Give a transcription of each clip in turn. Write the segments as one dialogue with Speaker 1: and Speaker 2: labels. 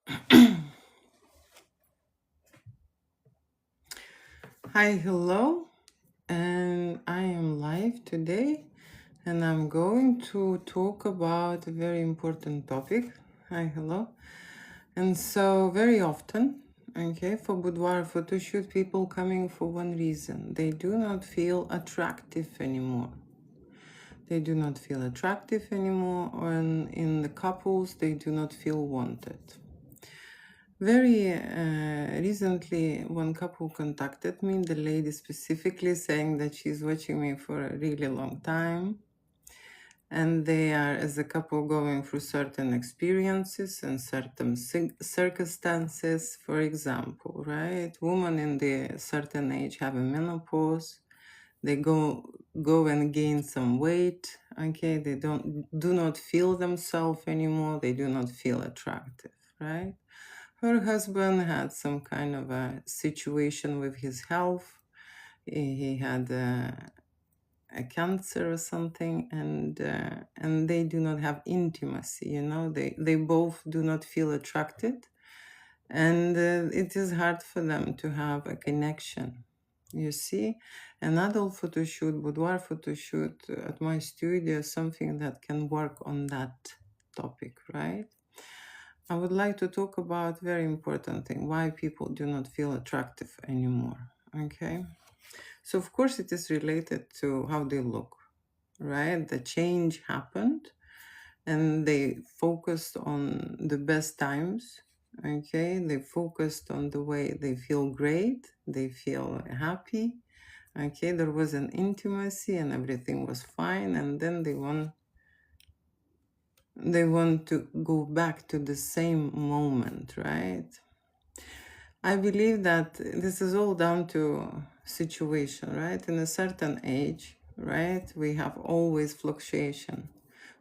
Speaker 1: Hi, hello, and I am live today, and I'm going to talk about a very important topic. Hi, hello. And so, very often, okay, for boudoir photo shoot, people coming for one reason: they do not feel attractive anymore. They do not feel attractive anymore, and in the couples, they do not feel wanted. Very recently, one couple contacted me, the lady specifically saying that she's watching me for a really long time. And they are, as a couple, going through certain experiences and certain circumstances. For example, right? Women in the certain age have a menopause. They go and gain some weight. Okay, they do not feel themselves anymore. They do not feel attractive, right? Her husband had some kind of a situation with his health. He had a cancer or something, and they do not have intimacy. They both do not feel attracted, and it is hard for them to have a connection. You see, an adult photo shoot, boudoir photo shoot at my studio is something that can work on that topic, right? I would like to talk about very important thing, why people do not feel attractive anymore. Okay. So of course it is related to how they look, right? The change happened and they focused on the best times. Okay. They focused on the way they feel great, they feel happy. Okay. There was an intimacy and everything was fine. And then they want to go back to the same moment, right? I believe that this is all down to situation, right? In a certain age, right, we have always fluctuation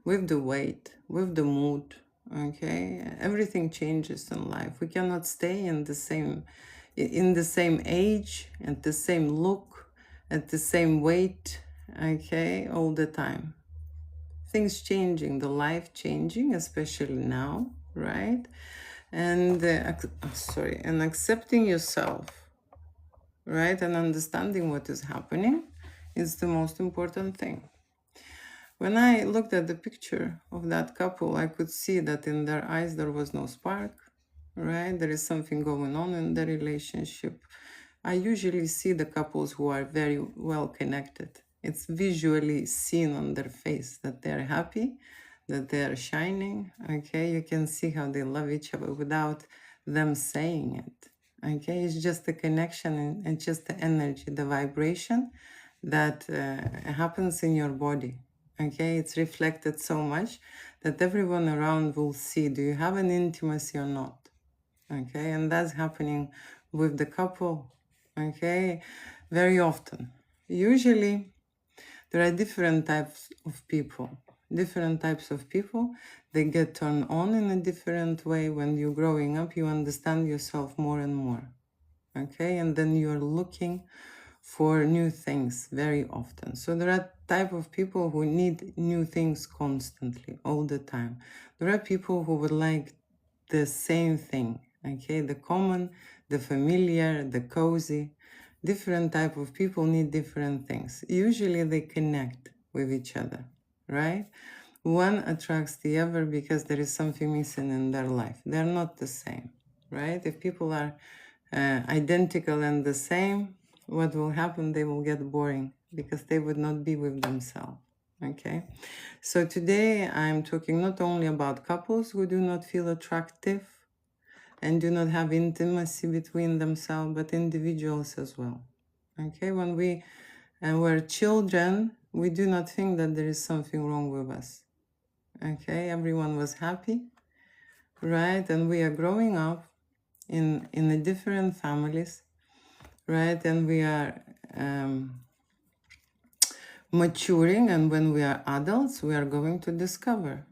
Speaker 1: with the weight, with the mood, okay? Everything changes in life. We cannot stay in the same age, at the same look, at the same weight, okay, all the time. Things changing, the life changing, especially now, right? And and accepting yourself, right, and understanding what is happening is the most important thing. When I looked at the picture of that couple, I could see that in their eyes there was no spark, right? There is something going on in the relationship. I usually see the couples who are very well connected. It's visually seen on their face that they're happy, that they are shining. Okay, you can see how they love each other without them saying it. Okay, it's just the connection and just the energy, the vibration that happens in your body. Okay, it's reflected so much that everyone around will see, do you have an intimacy or not? Okay, and that's happening with the couple. Okay, very often. Usually, there are different types of people. Different types of people, they get turned on in a different way. When you're growing up, you understand yourself more and more. Okay, and then you're looking for new things very often. So there are type of people who need new things constantly, all the time. There are people who would like the same thing, okay, the common, the familiar, the cozy. Different type of people need different things. Usually they connect with each other, right? One attracts the other because there is something missing in their life. They're not the same, right? If people are identical and the same, what will happen? They will get boring because they would not be with themselves. Okay, so today I'm talking not only about couples who do not feel attractive and do not have intimacy between themselves, but individuals as well. Okay, when we were children, we do not think that there is something wrong with us. Okay, everyone was happy, right? And we are growing up in the different families, right? And we are maturing, and when we are adults, we are going to discover.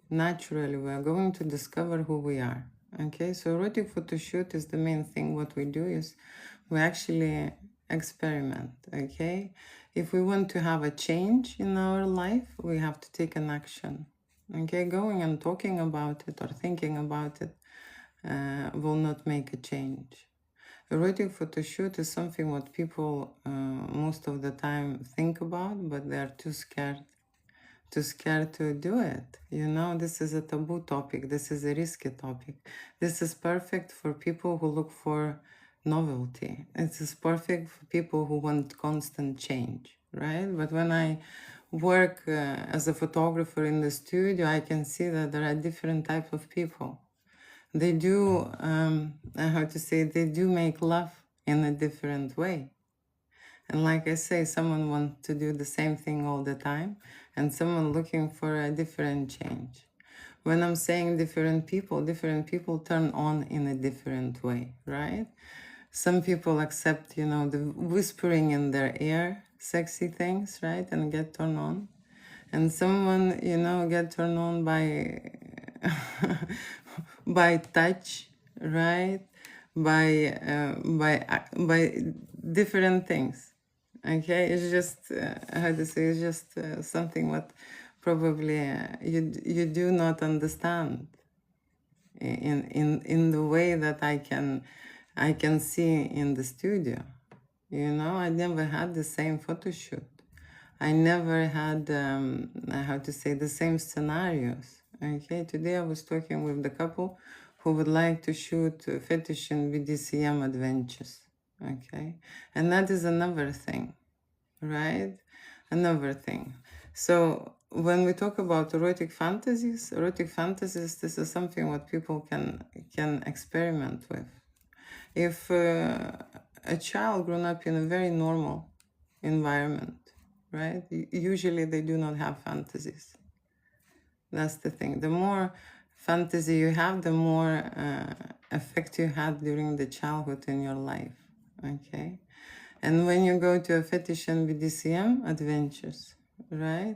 Speaker 1: Naturally, we are going to discover who we are. Okay, so erotic photo shoot is the main thing. What we do is we actually experiment. Okay, if we want to have a change in our life, we have to take an action. Okay, going and talking about it or thinking about it will not make a change. Erotic photo shoot is something what people most of the time think about, but they are too scared to do it. You know, this is a taboo topic. This is a risky topic. This is perfect for people who look for novelty. It is perfect for people who want constant change, right? But when I work as a photographer in the studio, I can see that there are different types of people. They do, how to say, they do make love in a different way. And like I say, someone wants to do the same thing all the time, and someone looking for a different change. When I'm saying different people turn on in a different way, right? Some people accept, you know, the whispering in their ear, sexy things, right? And get turned on. And someone, you know, get turned on by by touch, right? By different things. Okay, it's just how to say. It's just something what probably you do not understand in the way that I can see in the studio. You know, I never had the same photo shoot. I never had how to say, the same scenarios. Okay, today I was talking with the couple who would like to shoot fetish and BDSM adventures. Okay, and that is another thing, right? Another thing. So when we talk about erotic fantasies, this is something what people can experiment with. If a child grown up in a very normal environment, right? Usually they do not have fantasies. That's the thing. The more fantasy you have, the more effect you had during the childhood in your life. Okay? And when you go to a fetish and BDSM adventures, right?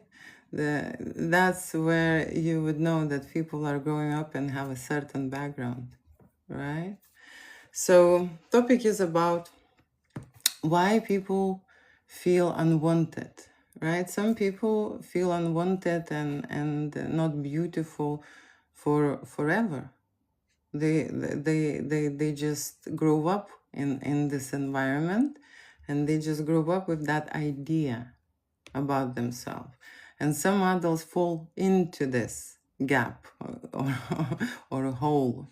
Speaker 1: That's where you would know that people are growing up and have a certain background, right? So topic is about why people feel unwanted, right? Some people feel unwanted and not beautiful for forever. They just grow up in this environment, and they just grow up with that idea about themselves. And some adults fall into this gap or a hole,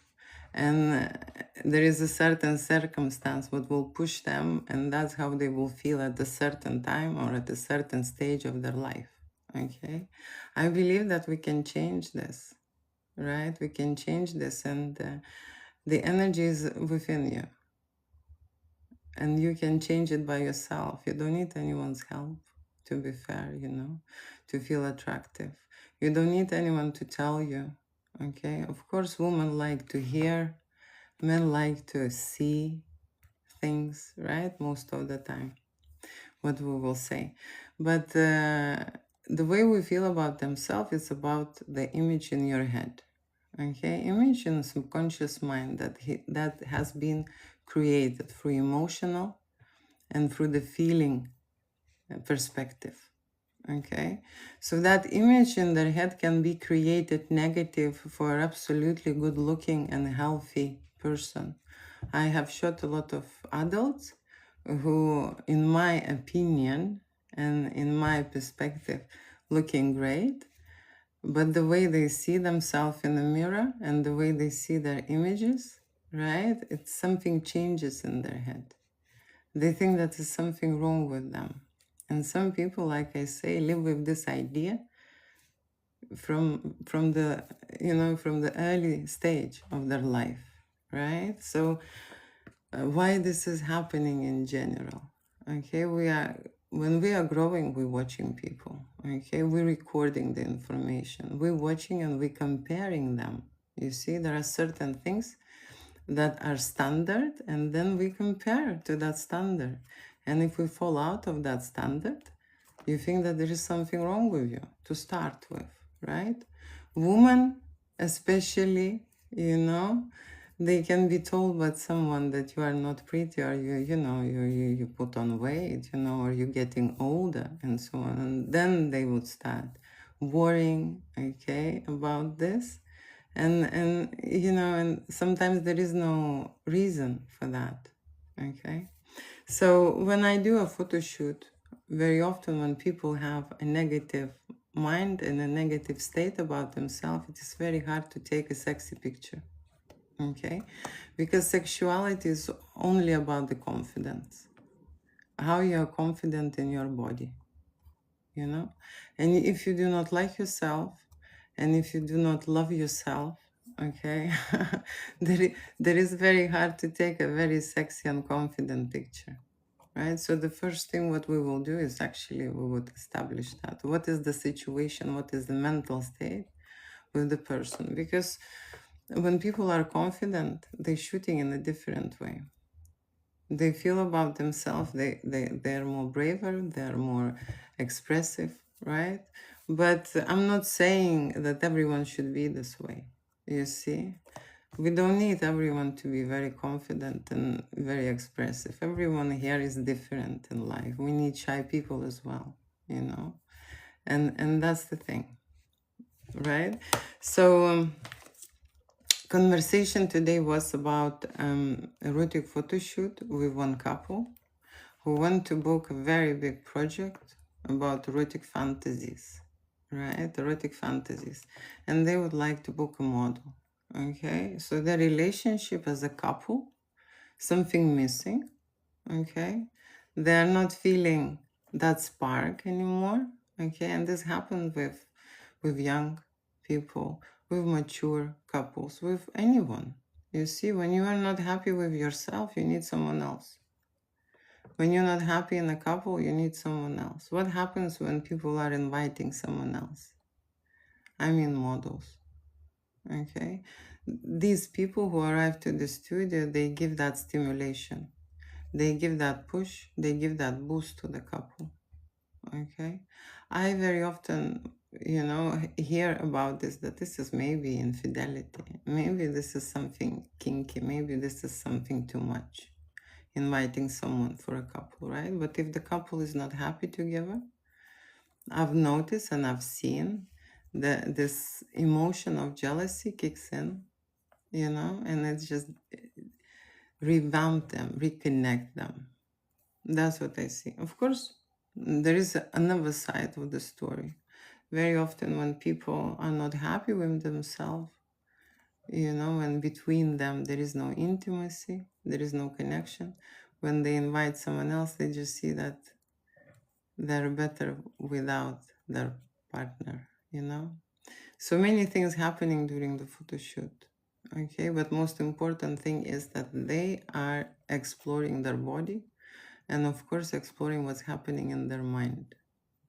Speaker 1: and there is a certain circumstance what will push them, and that's how they will feel at a certain time or at a certain stage of their life. Okay, I believe that we can change this, right? We can change this, and the energy is within you, and you can change it by yourself. You don't need anyone's help, to be fair, you know, to feel attractive. You don't need anyone to tell you. Okay, of course, women like to hear, men like to see things, right? Most of the time, what we will say. But the way we feel about themselves is about the image in your head. Okay, image in a subconscious mind that has been created through emotional and through the feeling perspective. Okay, so that image in their head can be created negative for absolutely good looking and healthy person. I have shot a lot of adults who, in my opinion and in my perspective, looking great, but the way they see themselves in the mirror and the way they see their images, right? It's something changes in their head. They think that there's something wrong with them. And some people, like I say, live with this idea from the, you know, from the early stage of their life, right? So why this is happening in general? Okay, when we are growing, we're watching people. Okay, we're recording the information. We're watching and we're comparing them. You see, there are certain things that are standard, and then we compare to that standard. And if we fall out of that standard, you think that there is something wrong with you to start with, right? Women, especially, you know, they can be told by someone that you are not pretty, or you put on weight, you know, or you're getting older and so on. And then they would start worrying, okay, about this. And you know, and sometimes there is no reason for that. Okay. So when I do a photo shoot, very often when people have a negative mind and a negative state about themselves, it is very hard to take a sexy picture. Okay. Because sexuality is only about the confidence. How you are confident in your body, you know? And if you do not like yourself, and if you do not love yourself, okay, there is very hard to take a very sexy and confident picture, right? So the first thing what we will do is actually we would establish that. What is the situation? What is the mental state with the person? Because when people are confident, they're shooting in a different way. They feel about themselves, they're more braver, they're more expressive, right? But I'm not saying that everyone should be this way. You see, we don't need everyone to be very confident and very expressive. Everyone here is different in life. We need shy people as well, you know, and that's the thing, right? So conversation today was about erotic photo shoot with one couple who want to book a very big project about erotic fantasies, right? Erotic fantasies. And they would like to book a model. Okay. So their relationship as a couple, something missing. Okay. They're not feeling that spark anymore. Okay. And this happens with young people, with mature couples, with anyone. You see, when you are not happy with yourself, you need someone else. When you're not happy in a couple, you need someone else. What happens when people are inviting someone else? I mean models, okay? These people who arrive to the studio, they give that stimulation. They give that push, they give that boost to the couple, okay? I very often, you know, hear about this, that this is maybe infidelity. Maybe this is something kinky. Maybe this is something too much. Inviting someone for a couple, right? But if the couple is not happy together, I've noticed and I've seen that this emotion of jealousy kicks in, you know, and it's just revamp them, reconnect them. That's what I see. Of course, there is another side of the story. Very often when people are not happy with themselves, you know, and between them there is no intimacy, there is no connection. When they invite someone else, they just see that they're better without their partner, you know. So many things happening during the photo shoot. Okay, but most important thing is that they are exploring their body and of course exploring what's happening in their mind,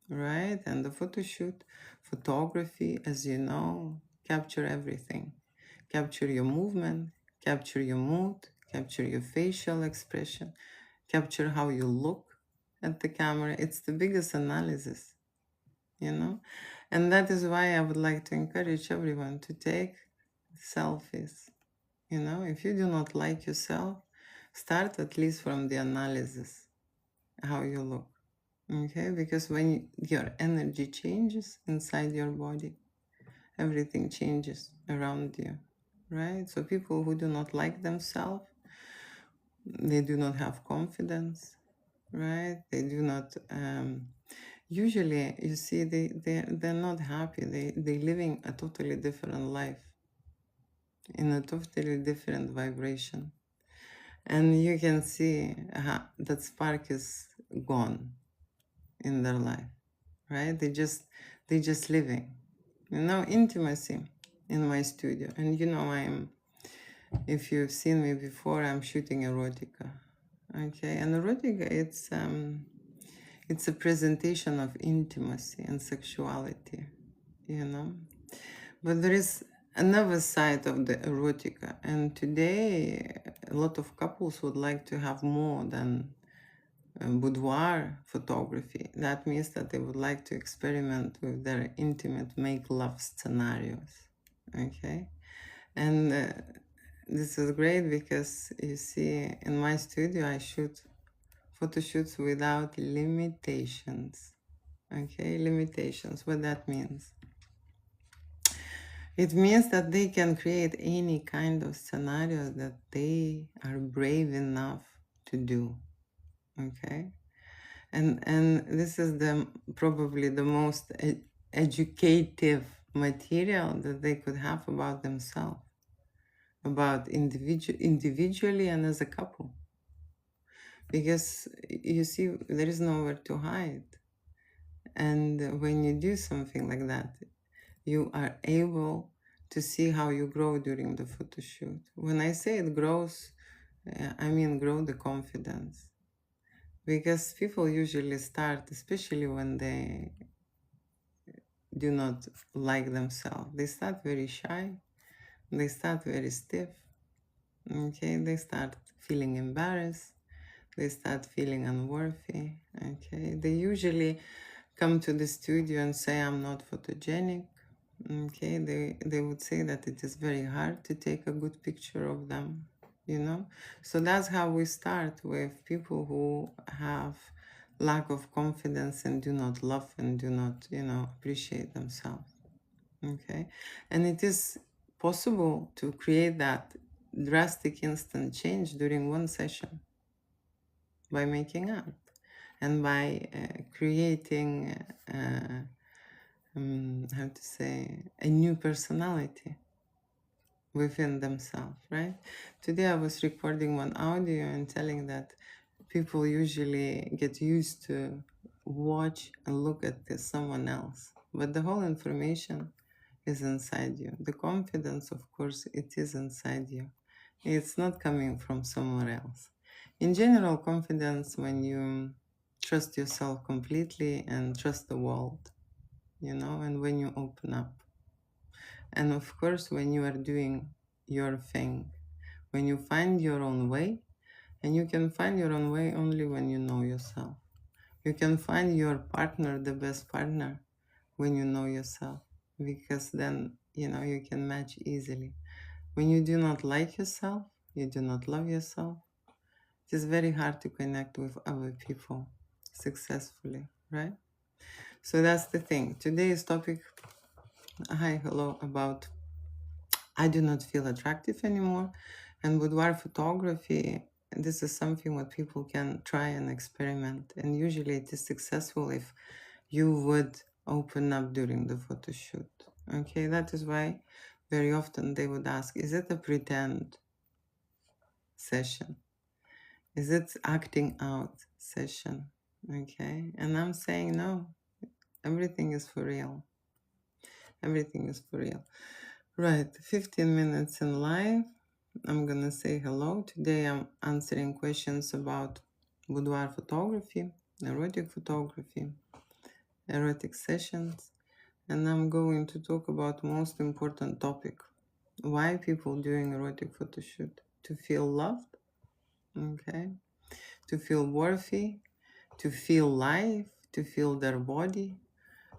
Speaker 1: right? And the photo shoot, photography, as you know, capture everything. Capture your movement, capture your mood, capture your facial expression, capture how you look at the camera. It's the biggest analysis, you know? And that is why I would like to encourage everyone to take selfies. You know, if you do not like yourself, start at least from the analysis, how you look. Okay? Because when your energy changes inside your body, everything changes around you, right? So people who do not like themselves, they do not have confidence, right? They do not usually, you see, they're not happy. They living a totally different life in a totally different vibration. And you can see that spark is gone in their life, right? They just living, you know, intimacy in my studio. And you know, if you've seen me before, I'm shooting erotica. Okay, and erotica, it's a presentation of intimacy and sexuality, you know. But there is another side of the erotica, and today a lot of couples would like to have more than boudoir photography. That means that they would like to experiment with their intimate make love scenarios. Okay, and this is great because you see, in my studio, I shoot photo shoots without limitations. Okay, limitations, what that means. It means that they can create any kind of scenario that they are brave enough to do. Okay, and this is the probably the most educative material that they could have about themselves, about individually and as a couple, because you see there is nowhere to hide. And when you do something like that, you are able to see how you grow during the photo shoot. When I say it grows, I mean grow the confidence. Because people usually start, especially when they do not like themselves, they start very shy, they start very stiff, okay? They start feeling embarrassed, they start feeling unworthy, okay? They usually come to the studio and say, I'm not photogenic, okay? They would say that it is very hard to take a good picture of them, you know? So that's how we start with people who have lack of confidence and do not love and do not, appreciate themselves, okay? And it is possible to create that drastic instant change during one session by making art and by creating how to say, a new personality within themselves, right? Today I was recording one audio and telling that people usually get used to watch and look at someone else, but the whole information is inside you. The confidence, of course, it is inside you. It's not coming from somewhere else. In general, confidence when you trust yourself completely and trust the world, and when you open up. And of course, when you are doing your thing, when you find your own way, and you can find your own way only when you know yourself. You can find your partner, the best partner, when you know yourself, because then, you can match easily. When you do not like yourself, you do not love yourself, it is very hard to connect with other people successfully, right? So that's the thing. Today's topic, hello, about I do not feel attractive anymore. And boudoir photography, this is something what people can try and experiment. And usually it is successful if you would open up during the photo shoot. Okay, that is why very often they would ask, is it a pretend session? Is it acting out session? Okay, and I'm saying no, everything is for real. Everything is for real. Right, 15 minutes in live. I'm gonna say hello. Today I'm answering questions about boudoir photography, erotic photography, erotic sessions, and I'm going to talk about most important topic. Why people doing erotic photo shoot? To feel loved, okay? To feel worthy, to feel life, to feel their body,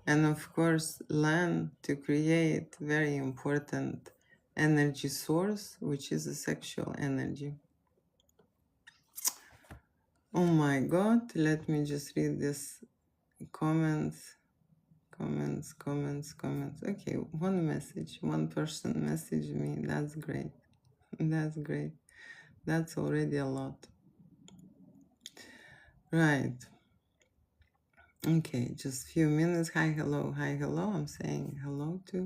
Speaker 1: and of course learn to create very important energy source, which is a sexual energy. Oh my god, let me just read this comments. Okay, one message, one person messaged me. That's great. That's great. That's already a lot. Right. Okay, just few minutes. Hi, hello. I'm saying hello to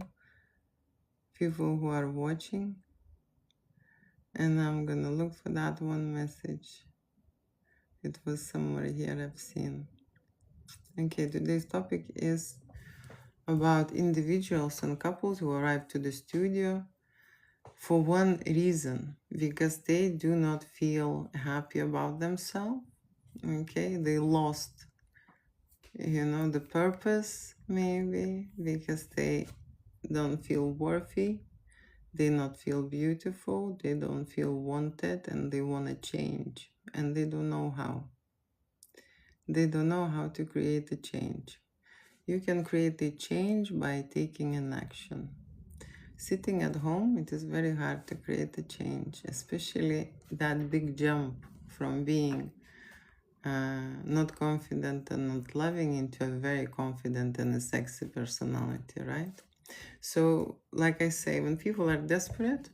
Speaker 1: people who are watching. And I'm gonna look for that one message. It was somewhere here I've seen. Okay, today's topic is about individuals and couples who arrive to the studio for one reason, because they do not feel happy about themselves. Okay, they lost, the purpose, maybe, because they don't feel worthy, they not feel beautiful, they don't feel wanted, and they want to change, and they don't know how. They don't know how to create a change. You can create a change by taking an action. Sitting at home, it is very hard to create a change, especially that big jump from being not confident and not loving into a very confident and a sexy personality, right? So, like I say, when people are desperate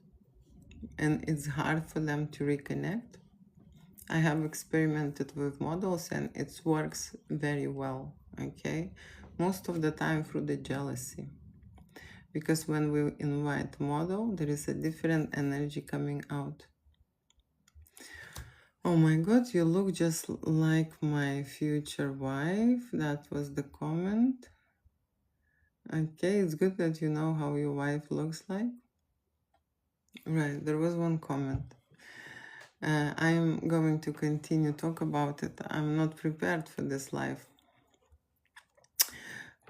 Speaker 1: and it's hard for them to reconnect, I have experimented with models and it works very well, okay? Most of the time through the jealousy. Because when we invite model, there is a different energy coming out. Oh my God, you look just like my future wife. That was the comment. Okay, it's good that you know how your wife looks like. Right, there was one comment. I'm going to continue talk about it. I'm not prepared for this live,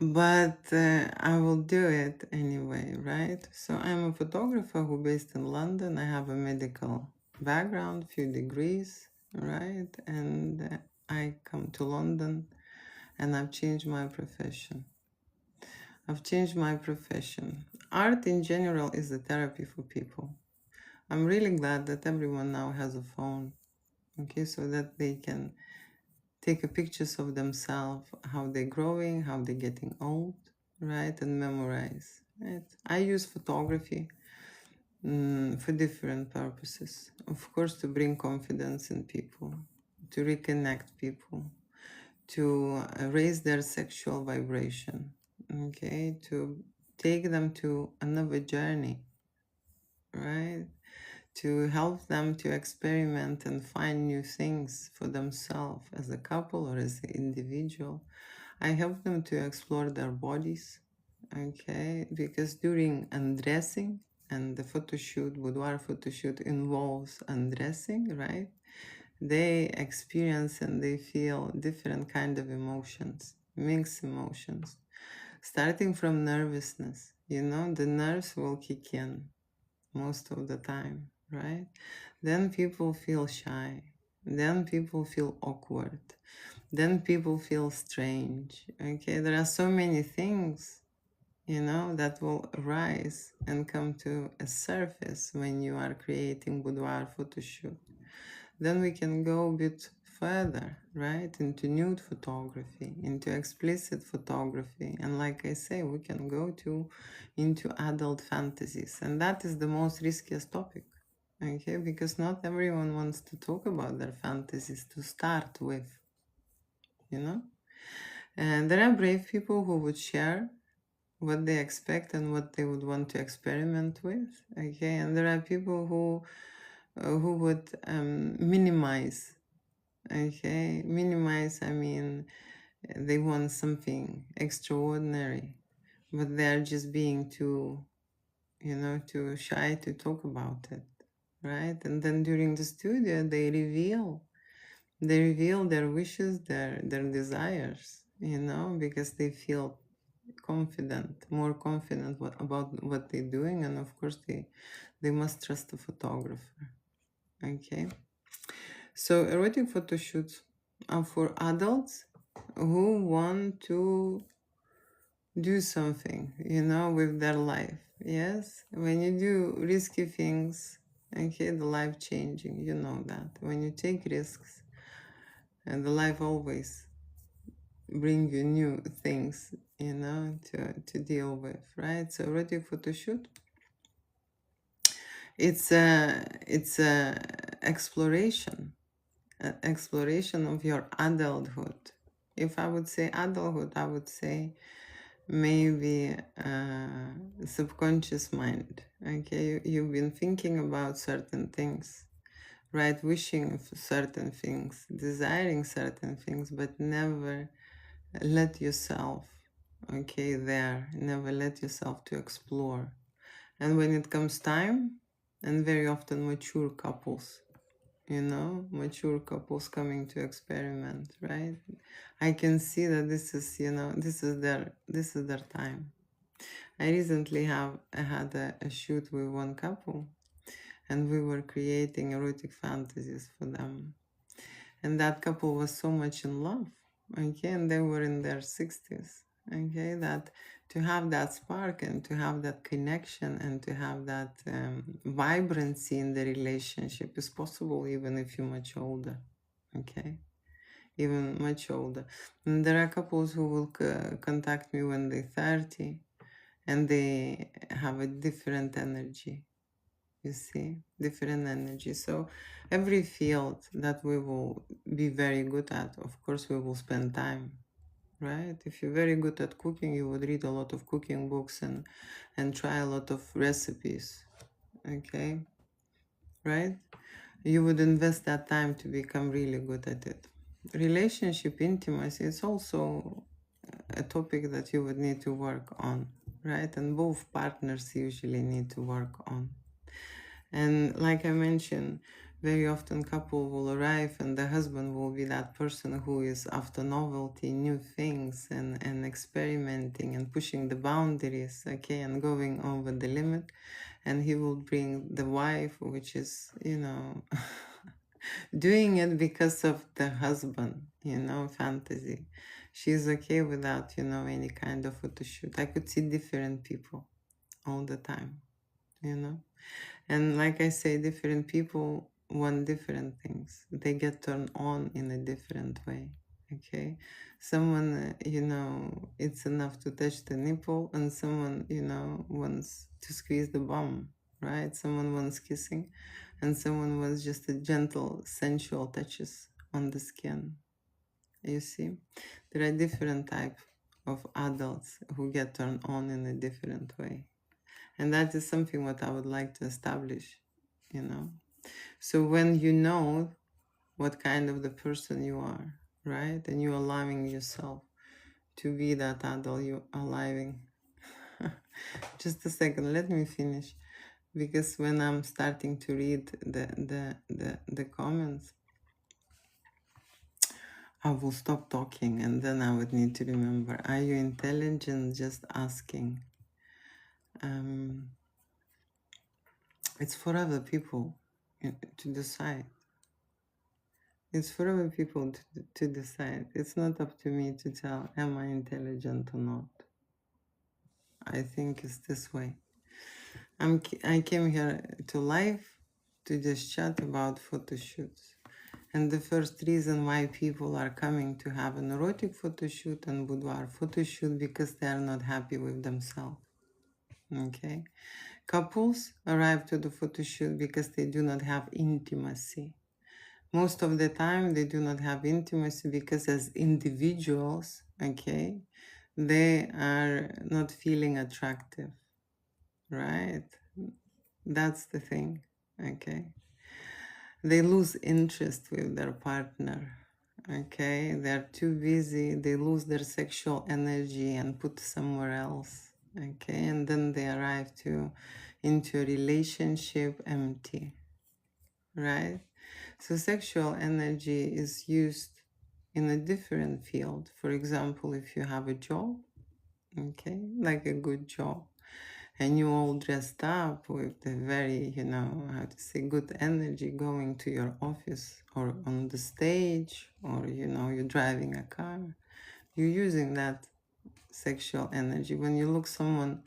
Speaker 1: but I will do it anyway, right? So I'm a photographer who based in London. I have a medical background, few degrees, right? And I come to London and I've changed my profession. I've changed my profession. Art in general is a therapy for people. I'm really glad that everyone now has a phone, okay, so that they can take a pictures of themselves, how they're growing, how they're getting old, right, and memorize. Right? I use photography for different purposes. Of course, to bring confidence in people, to reconnect people, to raise their sexual vibration, okay, to take them to another journey, right? To help them to experiment and find new things for themselves as a couple or as an individual. I help them to explore their bodies, okay? Because during undressing, and the photo shoot, boudoir photo shoot involves undressing, right? They experience and they feel different kind of emotions, mixed emotions, starting from nervousness. You know, the nerves will kick in most of the time, right? Then people feel shy. Then people feel awkward. Then people feel strange. Okay, there are so many things, you know, that will rise and come to a surface when you are creating boudoir photo shoot. Then we can go a bit further, right, into nude photography, into explicit photography, and like I say, we can go to into adult fantasies, and that is the most riskiest topic, okay, because not everyone wants to talk about their fantasies to start with, you know, and there are brave people who would share what they expect and what they would want to experiment with, okay, and there are people who would minimize. Okay, minimize, I mean, they want something extraordinary, but they're just being too, you know, too shy to talk about it, right? And then during the studio, they reveal their wishes, their desires, you know, because they feel confident, more confident about what they're doing, and of course they must trust the photographer, okay? So erotic photo shoots are for adults who want to do something, you know, with their life. Yes, when you do risky things, okay, the life changing, you know that. When you take risks, and the life always bring you new things, you know, to deal with, right? So erotic photo shoot, it's a exploration of your adulthood. If I would say adulthood, I would say maybe subconscious mind. Okay, you've been thinking about certain things, right? Wishing for certain things, desiring certain things, but never let yourself, okay, there. Never let yourself to explore. And when it comes time, and very often mature couples, you know, mature couples coming to experiment, right? I can see that this is, you know, this is their time. I recently I had a shoot with one couple, and we were creating erotic fantasies for them, and that couple was so much in love, okay, and they were in their 60s, okay, that to have that spark and to have that connection and to have that vibrancy in the relationship is possible even if you're much older, okay, even much older. And there are couples who will contact me when they're 30, and they have a different energy. You see, different energy. So every field that we will be very good at, of course, we will spend time, right? If you're very good at cooking, you would read a lot of cooking books and try a lot of recipes, okay? Right? You would invest that time to become really good at it. Relationship intimacy is also a topic that you would need to work on, right? And both partners usually need to work on. And like I mentioned, very often couple will arrive and the husband will be that person who is after novelty, new things, and experimenting and pushing the boundaries, okay, and going over the limit. And he will bring the wife, which is, doing it because of the husband, fantasy. She's okay without, any kind of photo shoot. I could see different people all the time, And like I say, different people want different things. They get turned on in a different way, okay? Someone, it's enough to touch the nipple, and someone, wants to squeeze the bum, right? Someone wants kissing, and someone wants just a gentle, sensual touches on the skin. You see? There are different types of adults who get turned on in a different way. And that is something what I would like to establish, So when you know what kind of the person you are, right? And you're allowing yourself to be that adult, you're allowing. Just a second, let me finish. Because when I'm starting to read the comments, I will stop talking and then I would need to remember, are you intelligent? Just asking. It's for other people to decide. It's for other people to decide. It's not up to me to tell, am I intelligent or not? I think it's this way. I came here to live to just chat about photo shoots. And the first reason why people are coming to have an erotic photo shoot and boudoir photo shoot because they are not happy with themselves. Okay? Couples arrive to the photo shoot because they do not have intimacy. Most of the time, they do not have intimacy because as individuals, okay, they are not feeling attractive, right? That's the thing, okay? They lose interest with their partner, okay? They're too busy, they lose their sexual energy and put somewhere else, okay? And then they arrive into a relationship empty, right? So sexual energy is used in a different field. For example, if you have a job, okay, like a good job, and you all dressed up with the very, how to say, good energy going to your office or on the stage, or, you're driving a car, you're using that sexual energy. When you look someone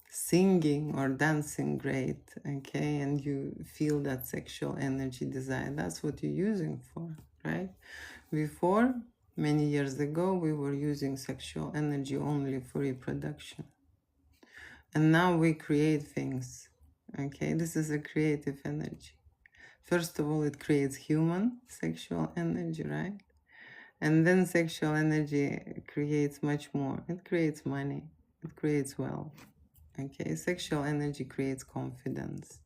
Speaker 1: singing or dancing great, okay, and you feel that sexual energy desire, that's what you're using for, right? Before, many years ago, we were using sexual energy only for reproduction. And now we create things, okay? This is a creative energy. First of all, it creates human sexual energy, right? And then sexual energy creates much more. It creates money, it creates wealth, okay? Sexual energy creates confidence,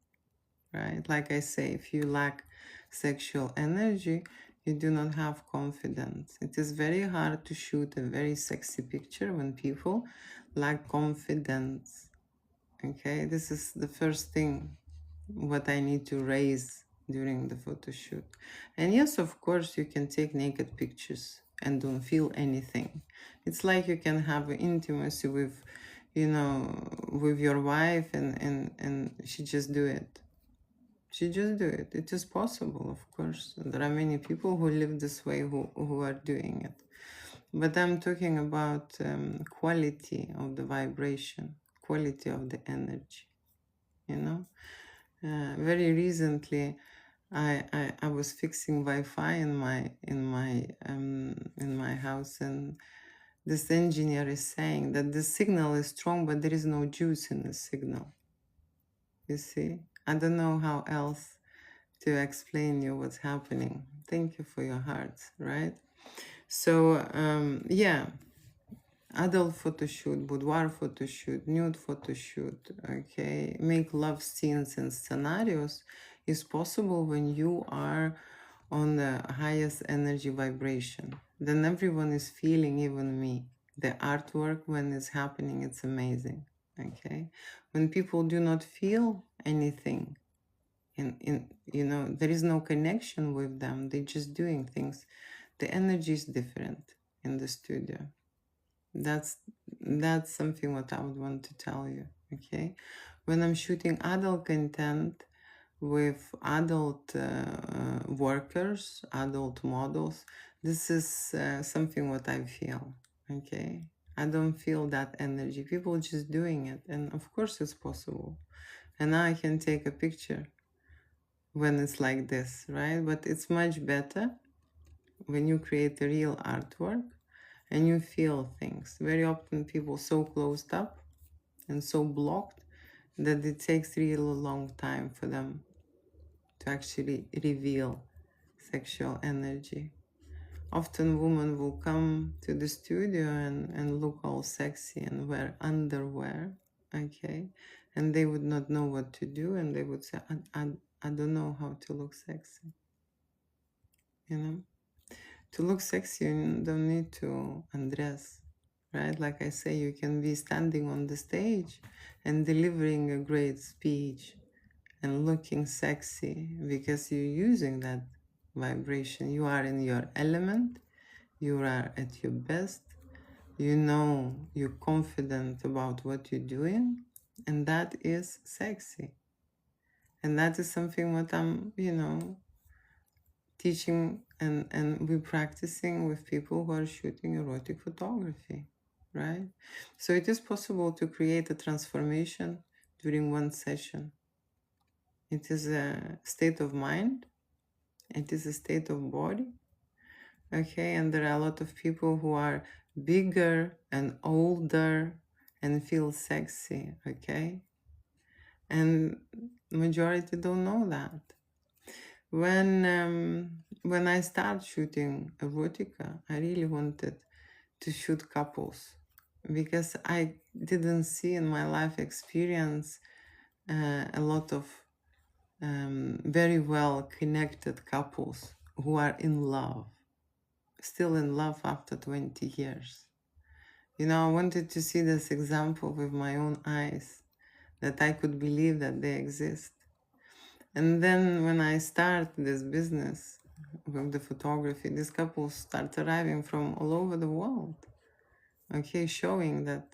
Speaker 1: right? Like I say, if you lack sexual energy, you do not have confidence. It is very hard to shoot a very sexy picture when people lack confidence. Okay, this is the first thing what I need to raise during the photo shoot. And yes, of course, you can take naked pictures and don't feel anything. It's like you can have intimacy with, with your wife and she just do it. She just do it. It is possible, of course. There are many people who live this way who are doing it. But I'm talking about quality of the vibration, quality of the energy, Very recently, I was fixing Wi-Fi in my house, and this engineer is saying that the signal is strong, but there is no juice in the signal. You see? I don't know how else to explain you what's happening. Thank you for your heart, right? So, yeah, adult photo shoot, boudoir photo shoot, nude photo shoot, okay, make love scenes and scenarios is possible when you are on the highest energy vibration. Then everyone is feeling, even me. The artwork, when it's happening, it's amazing, okay? When people do not feel anything, there is no connection with them, they're just doing things, the energy is different in the studio. That's something what I would want to tell you, okay? When I'm shooting adult content with adult workers, adult models, this is something what I feel, okay? I don't feel that energy. People just doing it, and of course it's possible. And now I can take a picture when it's like this, right? But it's much better when you create a real artwork and you feel things. Very often people so closed up and so blocked that it takes really a long time for them to actually reveal sexual energy. Often women will come to the studio and look all sexy and wear underwear, okay? And they would not know what to do, and they would say, I don't know how to look sexy, you know? To look sexy, you don't need to undress, right? Like I say, you can be standing on the stage and delivering a great speech and looking sexy because you're using that vibration. You are in your element, you are at your best, you know you're confident about what you're doing, and that is sexy. And that is something what I'm, teaching and we're practicing with people who are shooting erotic photography, right? So it is possible to create a transformation during one session. It is a state of mind, it is a state of body, okay? And there are a lot of people who are bigger and older and feel sexy, okay? And majority don't know that. When I started shooting erotica, I really wanted to shoot couples because I didn't see in my life experience a lot of very well connected couples who are in love, still in love after 20 years. I wanted to see this example with my own eyes, that I could believe that they exist. And then when I started this business with the photography, these couples start arriving from all over the world, okay, showing that,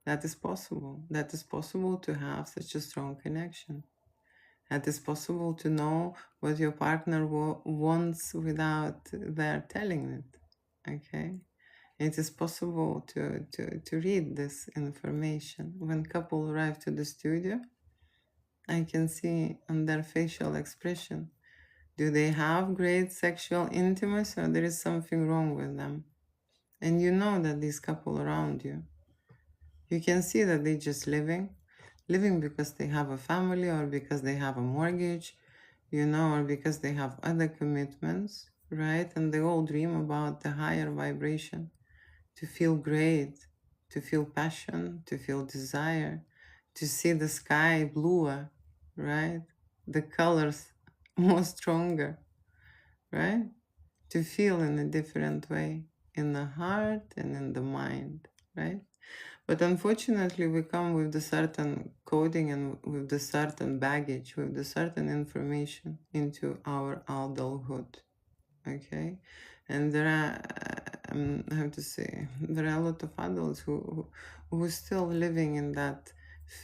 Speaker 1: that is possible. That is possible to have such a strong connection. That is possible to know what your partner wants without their telling it, okay? It is possible to read this information. When couple arrive to the studio, I can see on their facial expression, do they have great sexual intimacy or there is something wrong with them? And you know that these couple around you, you can see that they're just living because they have a family or because they have a mortgage, or because they have other commitments, right? And they all dream about the higher vibration, to feel great, to feel passion, to feel desire, to see the sky bluer, right? The colors more stronger, right? To feel in a different way, in the heart and in the mind, right? But unfortunately, we come with the certain coding and with the certain baggage, with the certain information into our adulthood, okay? And there are, I have to say, there are a lot of adults who are still living in that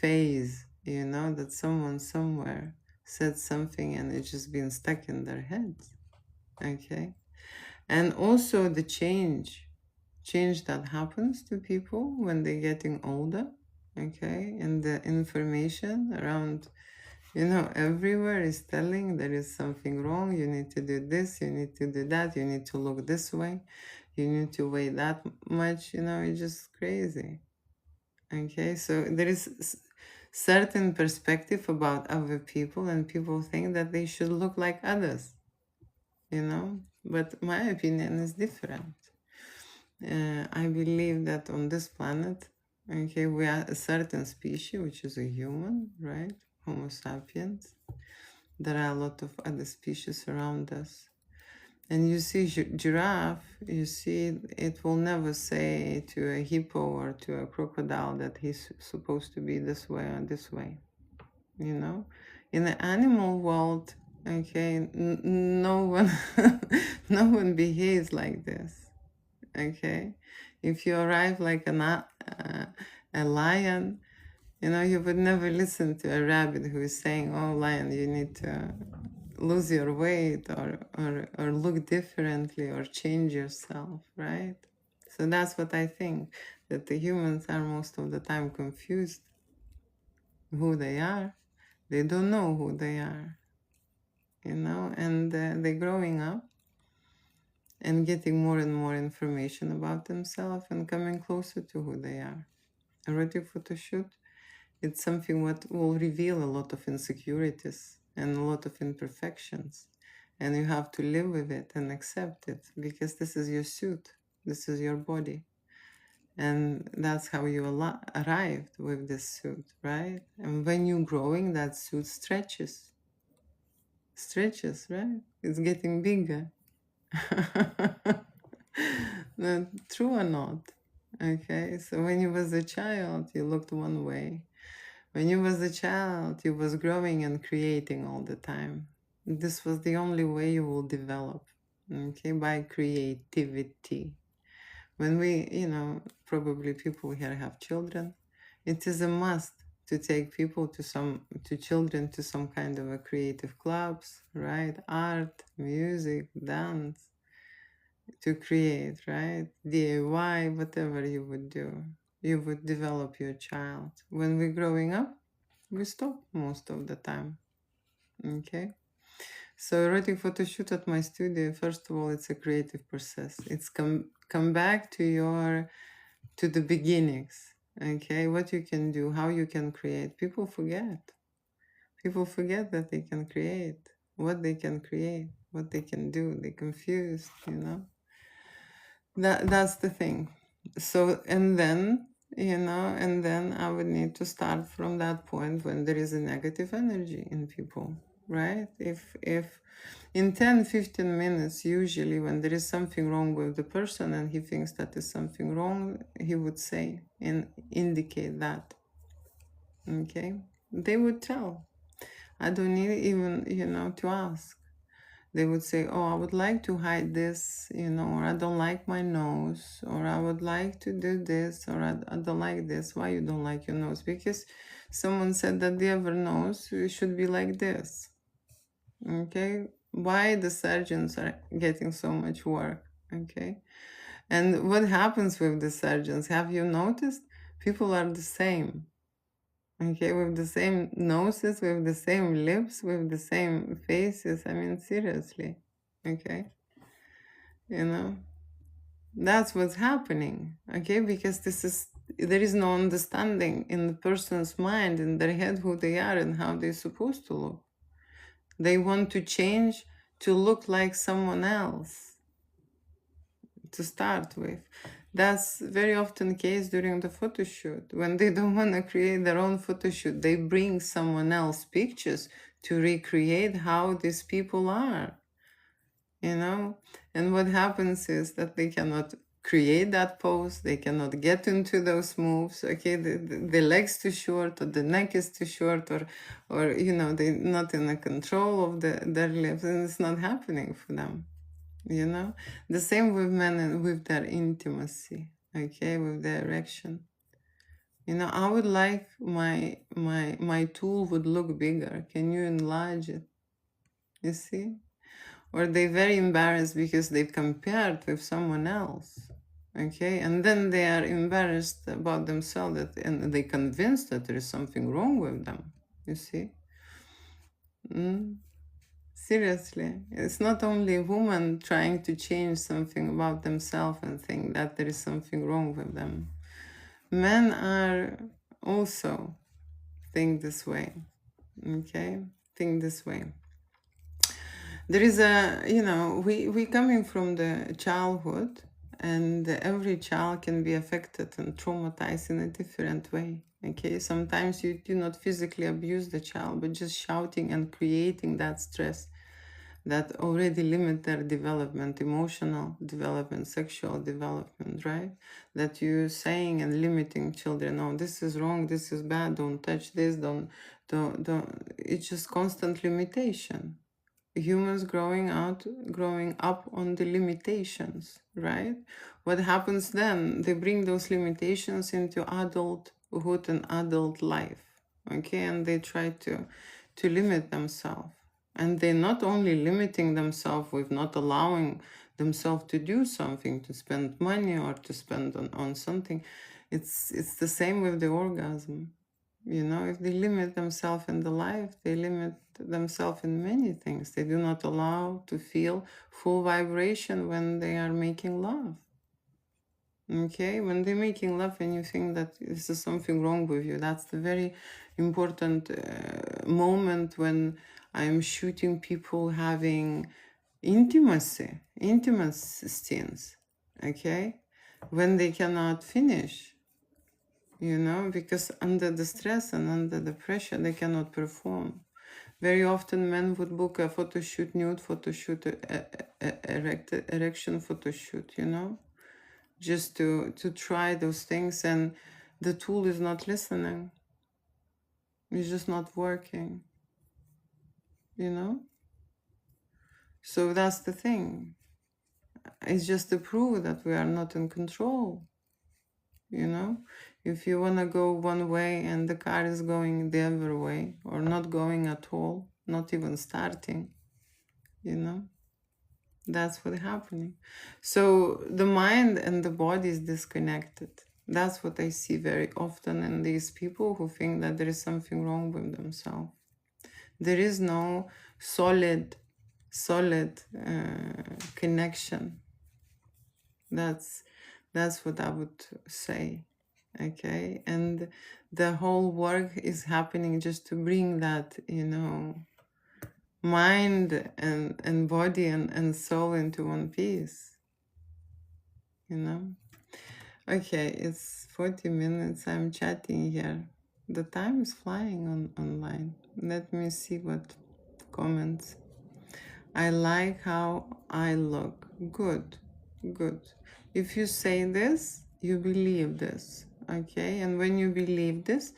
Speaker 1: phase, that someone somewhere said something and it's just been stuck in their heads, okay? And also the change that happens to people when they're getting older, okay? And the information around, everywhere is telling there is something wrong, you need to do this, you need to do that, you need to look this way, you need to weigh that much, you know, it's just crazy. Okay, so there is certain perspective about other people, and people think that they should look like others, you know, but my opinion is different. I believe that on this planet, okay, we are a certain species, which is a human, right? Homo sapiens. There are a lot of other species around us. And you see giraffe, you see it will never say to a hippo or to a crocodile that he's supposed to be this way or this way, you know? In the animal world, okay, no one, no one behaves like this, okay? If you arrive like a lion, you know, you would never listen to a rabbit who is saying, oh, lion, you need to lose your weight or look differently or change yourself, right? So that's what I think, that the humans are most of the time confused who they are. They don't know who they are, you know, and they're growing up and getting more and more information about themselves and coming closer to who they are. Erotic photo shoot, it's something what will reveal a lot of insecurities and a lot of imperfections. And you have to live with it and accept it, because this is your suit, this is your body. And that's how you arrived with this suit, right? And when you're growing, that suit stretches, right? It's getting bigger. True or not? Okay, so when you was a child, you looked one way. When you was a child, you was growing and creating all the time. This was the only way you will develop, okay, by creativity. When we, you know, probably people here have children, it is a must to take people to children to some kind of a creative clubs, right? Art, music, dance, to create, right? DIY, whatever you would do. You would develop your child. When we're growing up, we stop most of the time, okay? So erotic photo shoot at my studio, first of all, it's a creative process. It's come back to the beginnings, okay? What you can do, how you can create. People forget that they can create, what they can create, what they can do. They're confused, you know? That's the thing. So, and then, you know, and then I would need to start from that point when there is a negative energy in people, right? If in 10-15 minutes, usually when there is something wrong with the person and he thinks that is something wrong, he would say and indicate that, okay? They would tell. I don't need even, you know, to ask. They would say, oh, I would like to hide this, you know, or I don't like my nose, or I would like to do this, or I don't like this. Why you don't like your nose? Because someone said that the other nose should be like this. Okay? Why the surgeons are getting so much work? Okay? And what happens with the surgeons? Have you noticed? People are the same. Okay, with the same noses, with the same lips, with the same faces. I mean, seriously. Okay? You know? That's what's happening. Okay? Because there is no understanding in the person's mind, in their head, who they are and how they're supposed to look. They want to change to look like someone else to start with. That's very often the case during the photo shoot. When they don't want to create their own photo shoot, they bring someone else's pictures to recreate how these people are, you know? And what happens is that they cannot create that pose, they cannot get into those moves, okay? The leg's too short, or the neck is too short, or you know, they're not in the control of their lips, and it's not happening for them. You know, the same with men and with their intimacy, okay, with their erection. You know, I would like my tool would look bigger. Can you enlarge it? You see? Or they're very embarrassed because they've compared with someone else, okay, and then they are embarrassed about themselves, and they convinced that there is something wrong with them. You see? Seriously, it's not only a woman trying to change something about themselves and think that there is something wrong with them. Men are also think this way, okay? Think this way. There is a, we coming from the childhood, and every child can be affected and traumatized in a different way, okay? Sometimes you do not physically abuse the child, but just shouting and creating that stress that already limit their development, emotional development, sexual development, right? That you're saying and limiting children, oh, this is wrong, this is bad, don't touch this, don't. It's just constant limitation. Humans growing up on the limitations, right? What happens then? They bring those limitations into adulthood and adult life, okay? And they try to limit themselves. And they're not only limiting themselves with not allowing themselves to do something, to spend money or to spend on something. It's the same with the orgasm. If they limit themselves in the life, they limit themselves in many things. They do not allow to feel full vibration when they are making love. Okay, when they're making love and you think that this is something wrong with you, that's the very important moment when I'm shooting people having intimate scenes, okay? When they cannot finish, because under the stress and under the pressure, they cannot perform. Very often men would book a photo shoot, nude photo shoot, erection photo shoot, just to try those things, and the tool is not listening. It's just not working, So that's the thing. It's just to prove that we are not in control, If you want to go one way and the car is going the other way, or not going at all, not even starting, That's what's happening. So the mind and the body is disconnected. That's what I see very often in these people who think that there is something wrong with themselves. There is no solid connection. That's what I would say. Okay, and the whole work is happening just to bring that, mind and body and soul into one piece, Okay, it's 40 minutes. I'm chatting here. The time is flying online. Let me see what comments. I like how I look. Good. If you say this, you believe this, okay? And when you believe this,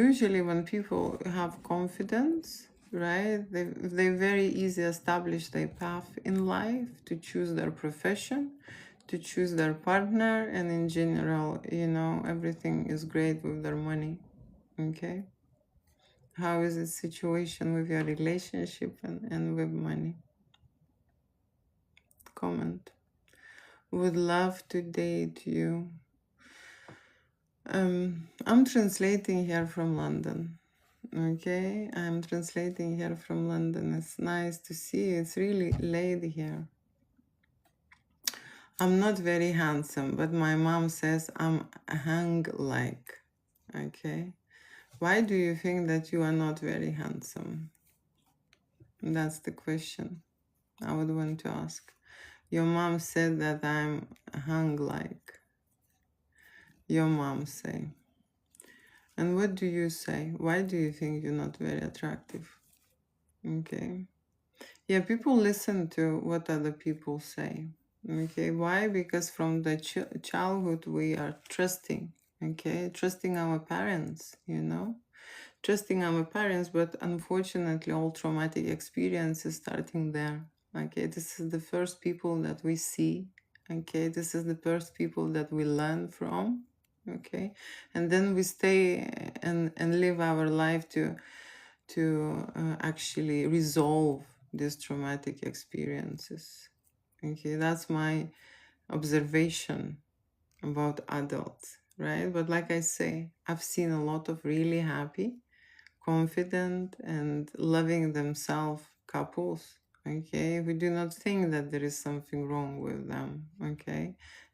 Speaker 1: usually when people have confidence, right, they very easy establish their path in life, to choose their profession, to choose their partner, and in general, everything is great with their money, okay? How is the situation with your relationship and with money? Comment. Would love to date you. I'm translating here from London. Okay, I'm translating here from London. It's nice to see. It's really late here. I'm not very handsome, but my mom says I'm hang-like. Okay, why do you think that you are not very handsome? That's the question I would want to ask. Your mom said that I'm hung-like. Your mom say. And what do you say? Why do you think you're not very attractive? Okay. Yeah, people listen to what other people say. Okay, why? Because from the childhood we are trusting, okay? Trusting our parents, Trusting our parents, but unfortunately all traumatic experiences starting there. Okay, this is the first people that we see. Okay, this is the first people that we learn from. Okay, and then we stay and live our life to actually resolve these traumatic experiences. Okay, that's my observation about adults, right? But like I say, I've seen a lot of really happy, confident, and loving themselves couples, okay? We do not think that there is something wrong with them, okay?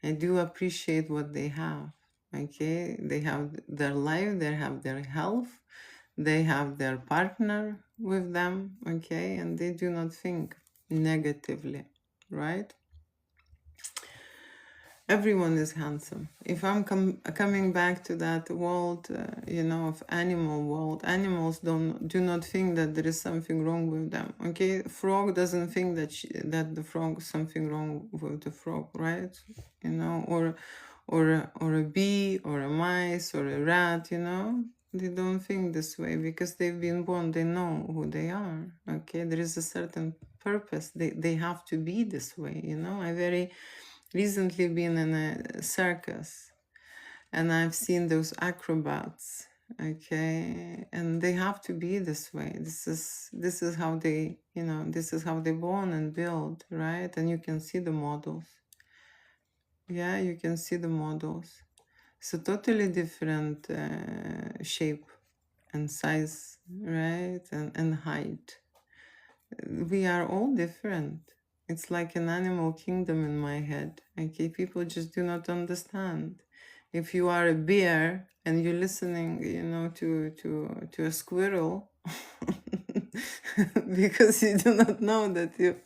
Speaker 1: I do appreciate what they have, okay? They have their life, they have their health, they have their partner with them, okay? And they do not think negatively, right? Everyone is handsome. If I'm coming back to that world, of animal world, animals do not think that there is something wrong with them. Okay, frog doesn't think that the frog something wrong with the frog, right? Or a bee or a mice or a rat. They don't think this way because they've been born. They know who they are. Okay, there is a certain purpose. They have to be this way. I very recently been in a circus and I've seen those acrobats, okay, and they have to be this way. This is how they, this is how they born and build, right? And you can see the models. Yeah, you can see the models. It's a totally different shape and size, right? And height. We are all different. It's like an animal kingdom in my head. Okay, people just do not understand. If you are a bear and you're listening, to a squirrel, because you do not know that you're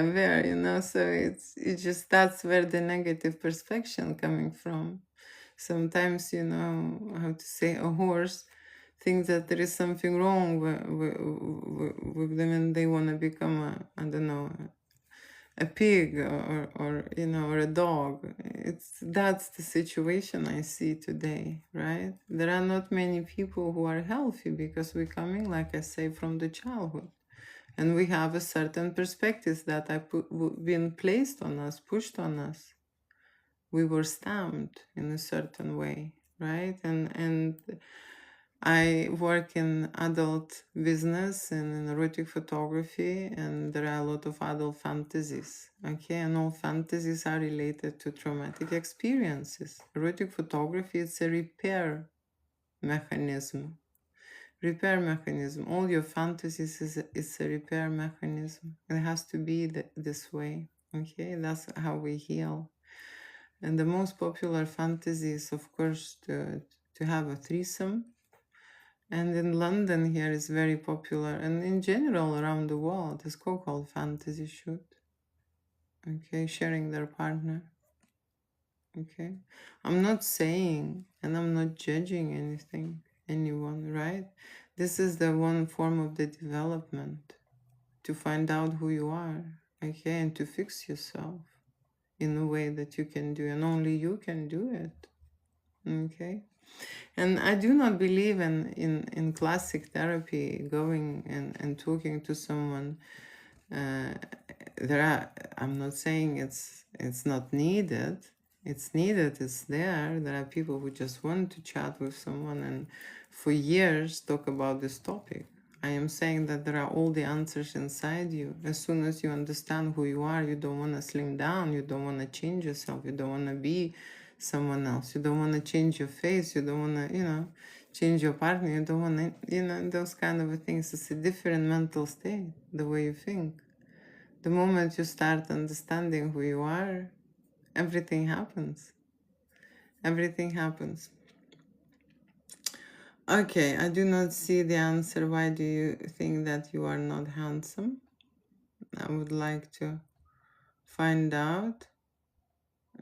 Speaker 1: a bear, so it's just that's where the negative perception coming from. Sometimes, how to say, a horse think that there is something wrong with them and they want to become I don't know, a pig or a dog. That's the situation I see today, right? There are not many people who are healthy because we're coming, like I say, from the childhood. And we have a certain perspectives that been placed on us, pushed on us. We were stamped in a certain way, right? And I work in adult business and in erotic photography, and there are a lot of adult fantasies, okay? And all fantasies are related to traumatic experiences. Erotic photography is a repair mechanism. Repair mechanism. All your fantasies is a repair mechanism. It has to be this way, okay? That's how we heal. And the most popular fantasy is, of course, to have a threesome. And in London here is very popular, and in general around the world, it's called fantasy shoot. Okay, sharing their partner. Okay, I'm not saying and I'm not judging anyone, right? This is the one form of the development to find out who you are, okay, and to fix yourself in a way that you can do, and only you can do it. Okay. And I do not believe in classic therapy, going and talking to someone. I'm not saying it's not needed. It's needed, it's there. There are people who just want to chat with someone and for years talk about this topic. I am saying that there are all the answers inside you. As soon as you understand who you are, you don't want to slim down, you don't want to change yourself, you don't want to be someone else, you don't want to change your face, you don't want to, change your partner, you don't want to, those kind of things. It's a different mental state, the way you think. The moment you start understanding who you are, everything happens. Everything happens. Okay, I do not see the answer. Why do you think that you are not handsome? I would like to find out.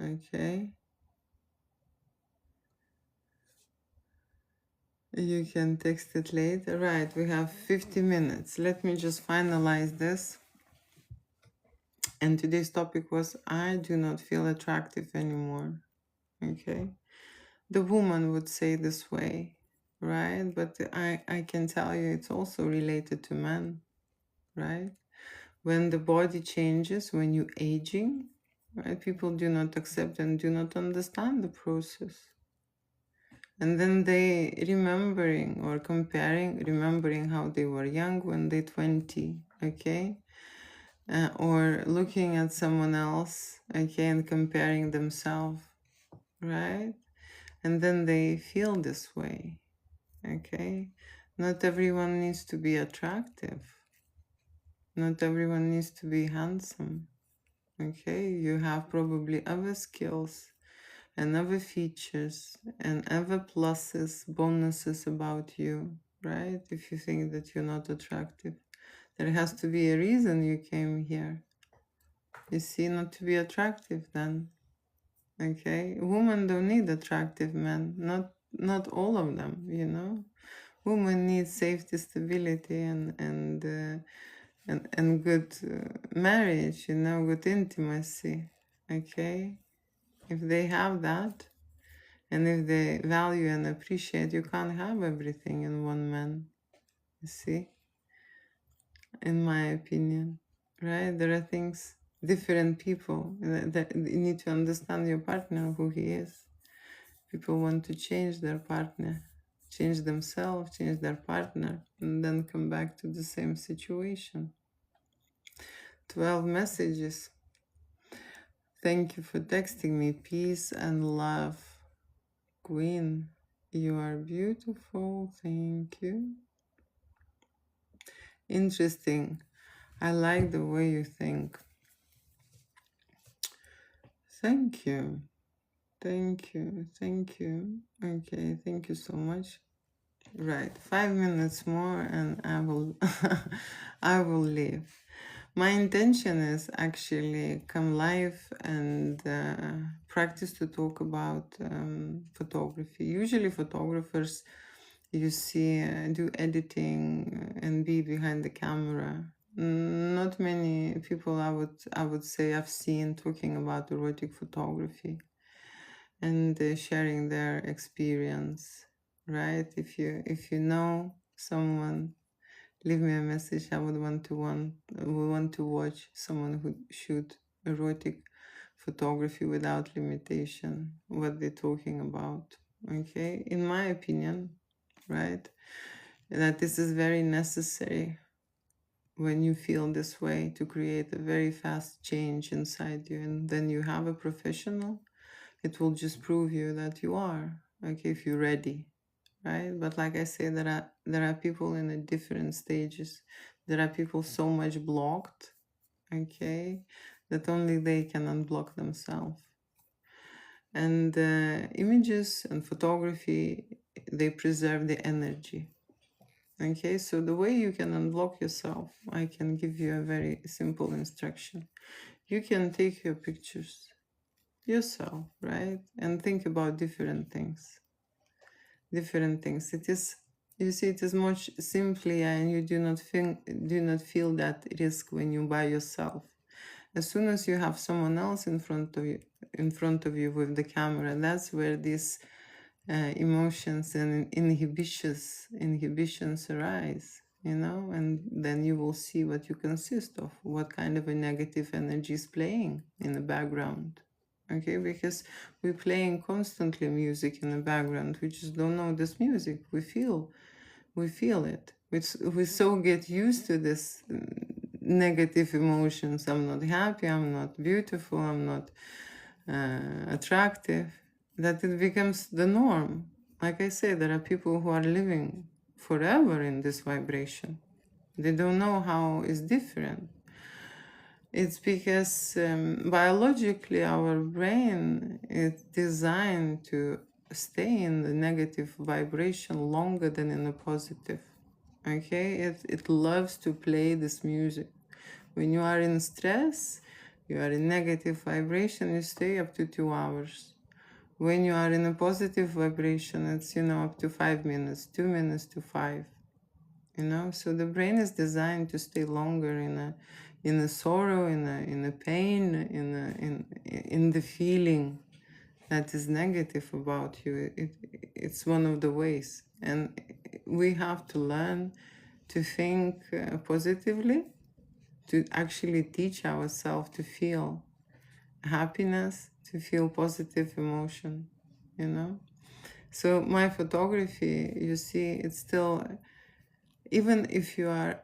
Speaker 1: Okay. You can text it later. Right, we have 50 minutes. Let me just finalize this. And today's topic was, I do not feel attractive anymore. Okay. The woman would say this way, right? But I can tell you it's also related to men, right? When the body changes, when you're aging, right? People do not accept and do not understand the process. And then they remembering how they were young when they're 20, okay? Or looking at someone else, okay, and comparing themselves, right? And then they feel this way, okay? Not everyone needs to be attractive. Not everyone needs to be handsome. Okay, you have probably other skills and other features and other pluses, bonuses about you, right? If you think that you're not attractive, there has to be a reason you came here. You see, not to be attractive then. Okay, women don't need attractive men, not all of them, you know. Women need safety, stability, and good marriage, you know, good intimacy. Okay, if they have that, and if they value and appreciate, you can't have everything in one man. You see, in my opinion, right? There are things, different people that you need to understand your partner, who he is. People want to change their partner, change themselves, change their partner, and then come back to the same situation. 12 messages. Thank you for texting me. Peace and love. Queen, you are beautiful. Thank you. Interesting. I like the way you think. Thank you. Thank you. Thank you. Okay, thank you so much. Right, 5 minutes more and I will I will leave. My intention is actually come live and practice to talk about photography. Usually photographers, you see, do editing and be behind the camera. Not many people I would say I've seen talking about erotic photography and sharing their experience, right? If you know someone, leave me a message. I would want to watch someone who shoot erotic photography without limitation, what they're talking about. Okay, in my opinion, right, that this is very necessary when you feel this way, to create a very fast change inside you, and then you have a professional. It will just prove you that you are, okay, if you're ready, right? But like I say, there are people in the different stages. There are people so much blocked, okay, that only they can unblock themselves. And images and photography, they preserve the energy. Okay, so the way you can unblock yourself, I can give you a very simple instruction. You can take your pictures yourself, right? And think about different things. Different things. It is, you see, it is much simpler, and you do not feel that risk when you by yourself. As soon as you have someone else in front of you with the camera, that's where these emotions and inhibitions arise, you know, and then you will see what you consist of, what kind of a negative energy is playing in the background. Okay, because we're playing constantly music in the background. We just don't know this music. We feel it. We so get used to this negative emotions. I'm not happy, I'm not beautiful, I'm not attractive, that it becomes the norm. Like I say, there are people who are living forever in this vibration. They don't know how it's different. It's because biologically our brain is designed to stay in the negative vibration longer than in the positive. Okay, it loves to play this music. When you are in stress, you are in negative vibration, you stay up to 2 hours. When you are in a positive vibration, it's, you know, up to 5 minutes, 2 minutes to 5. You know, so the brain is designed to stay longer in a sorrow, in a pain, in the feeling that is negative about you. It's one of the ways, and we have to learn to think positively, to actually teach ourselves to feel happiness, to feel positive emotion, you know. So my photography, you see, it's still, even if you are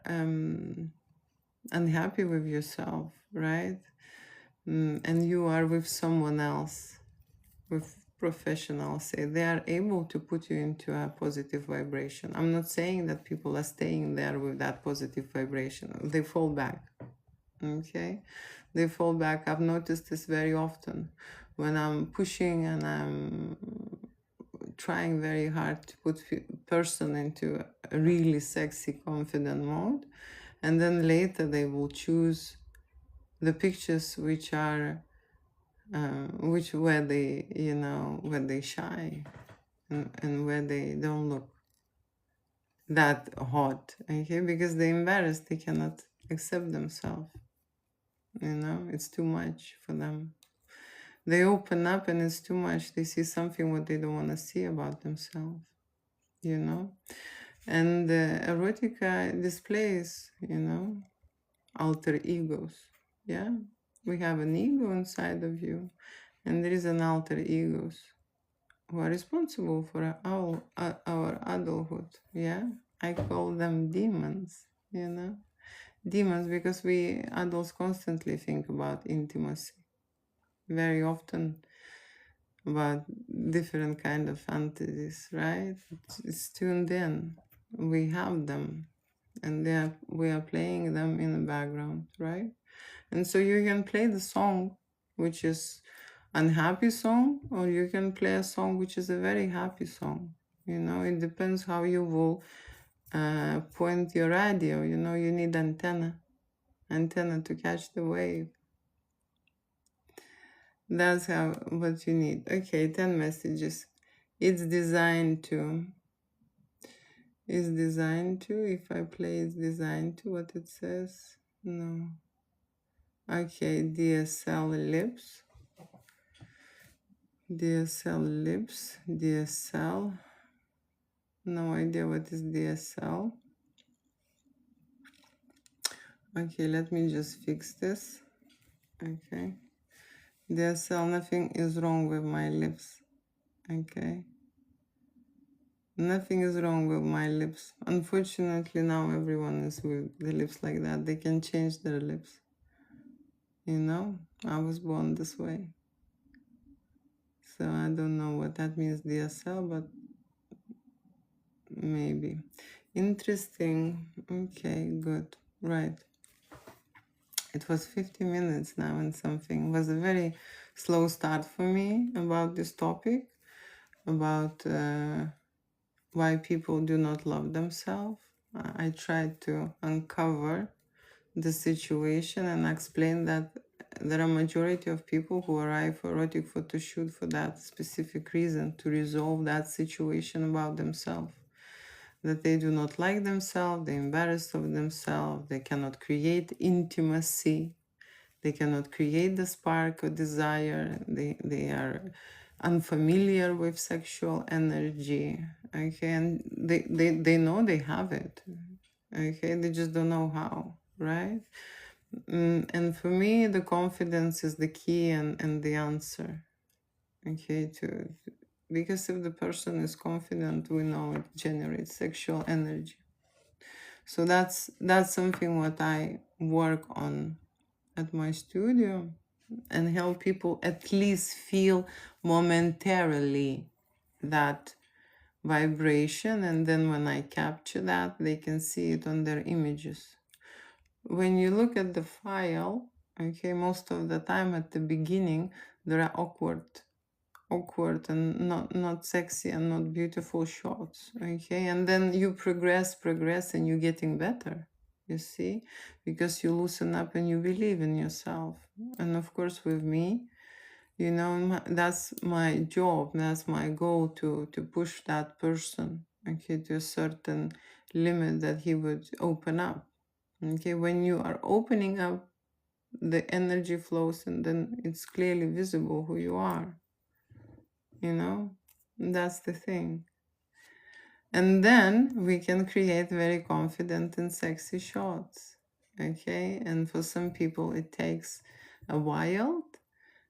Speaker 1: unhappy with yourself, right? And you are with someone else, with professionals say, they are able to put you into a positive vibration. I'm not saying that people are staying there with that positive vibration. They fall back. Okay? They fall back. I've noticed this very often. When I'm pushing and I'm trying very hard to put person into a really sexy, confident mode, and then later they will choose the pictures which are where they, where they shy, and where they don't look that hot, okay, because they're embarrassed, they cannot accept themselves, it's too much for them. They open up and it's too much. They see something what they don't want to see about themselves, and erotica displays, alter egos. Yeah, we have an ego inside of you, and there is an alter egos who are responsible for our adulthood. Yeah, I call them demons, demons, because we adults constantly think about intimacy, very often about different kind of fantasies, right? It's tuned in. We have them, and we are playing them in the background, right? And so you can play the song which is unhappy song, or you can play a song which is a very happy song. It depends how you will point your radio. You need antenna to catch the wave. That's what you need. Okay, 10 messages. It's designed to. If I play it's designed to, what it says? No. Okay, DSL lips. DSL. No idea what is DSL. Okay, let me just fix this. Okay. DSL, nothing is wrong with my lips. Okay. Nothing is wrong with my lips. Unfortunately, now everyone is with the lips like that. They can change their lips. I was born this way. So I don't know what that means, DSL, but maybe. Interesting. Okay, good. Right. It was 50 minutes now and something. It was a very slow start for me about this topic, about why people do not love themselves. I tried to uncover the situation and explain that there are majority of people who arrive for erotic photo shoot for that specific reason, to resolve that situation about themselves. That they do not like themselves, they're embarrassed of themselves, they cannot create intimacy, they cannot create the spark of desire, they are unfamiliar with sexual energy, okay, and they know they have it, okay, they just don't know how, right? And for me, the confidence is the key and the answer, okay, because if the person is confident, we know it generates sexual energy. So that's something what I work on at my studio, and help people at least feel momentarily that vibration, and then when I capture that, they can see it on their images. When you look at the file, okay, most of the time at the beginning, there are awkward and not sexy and not beautiful shots, okay, and then you progress and you're getting better, you see, because you loosen up and you believe in yourself. And of course with me, that's my job, that's my goal, to push that person, okay, to a certain limit that he would open up, okay. When you are opening up, the energy flows, and then it's clearly visible who you are. That's the thing. And then we can create very confident and sexy shots, okay? And for some people it takes a while,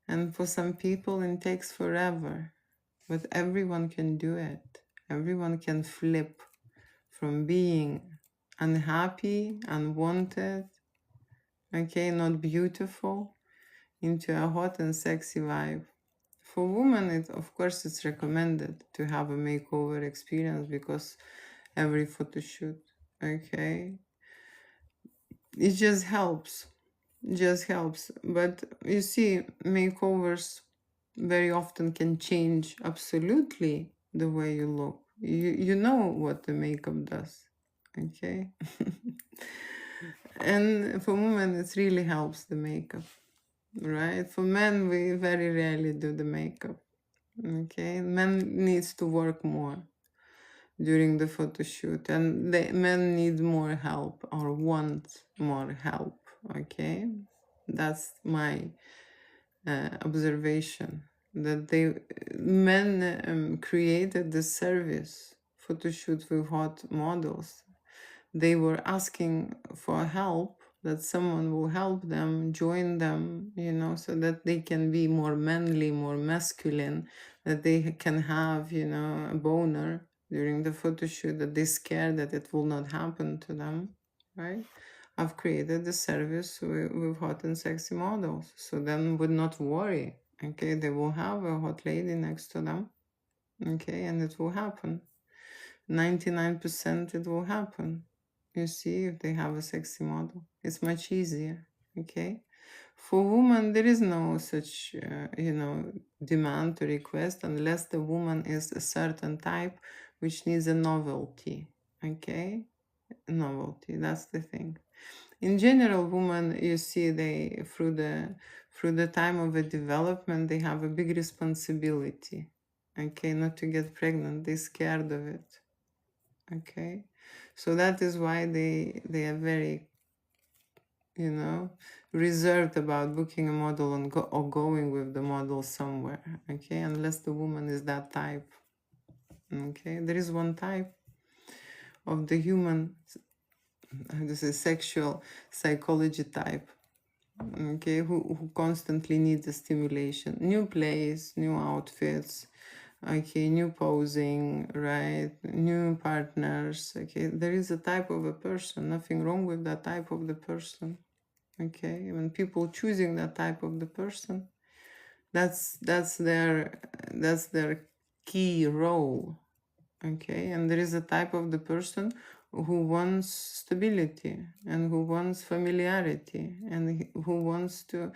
Speaker 1: and for some people it takes forever. But everyone can do it. Everyone can flip from being unhappy, unwanted, okay, not beautiful, into a hot and sexy vibe For women, of course, it's recommended to have a makeover experience because every photo shoot, okay, it just helps. But you see, makeovers very often can change absolutely the way you look. You know what the makeup does, okay? And for women, it really helps the makeup, right? For men, we very rarely do the makeup, okay? Men needs to work more during the photo shoot, and the men need more help or want more help, okay? That's my observation, that men created the service photo shoot with hot models. They were asking for help, that someone will help them, join them, so that they can be more manly, more masculine, that they can have, a boner during the photo shoot, that they're scared that it will not happen to them, right? I've created the service with hot and sexy models, so then would not worry, okay? They will have a hot lady next to them, okay? And it will happen. 99% it will happen. You see, if they have a sexy model, it's much easier, okay? For women, there is no such, demand to request unless the woman is a certain type which needs a novelty, okay? Novelty, that's the thing. In general, women, you see, they through the time of a development, they have a big responsibility, okay? Not to get pregnant, they're scared of it, okay? So that is why they are very, reserved about booking a model or going with the model somewhere, okay? Unless the woman is that type, okay? There is one type of the human, this is sexual psychology type, okay, who constantly needs a stimulation, new place, new outfits, okay, new posing, right, new partners, okay? There is a type of a person, nothing wrong with that type of the person, okay? When people choosing that type of the person, that's their key role, okay? And there is a type of the person who wants stability and who wants familiarity and who wants to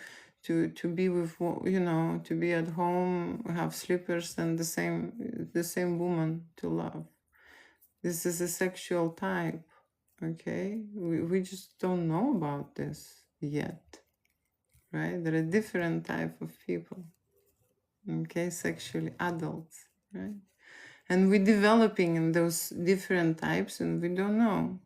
Speaker 1: be with, to be at home, have slippers and the same woman to love. This is a sexual type, okay? We just don't know about this yet, right? There are different type of people, okay? Sexually adults, right? And we're developing in those different types, and we don't know.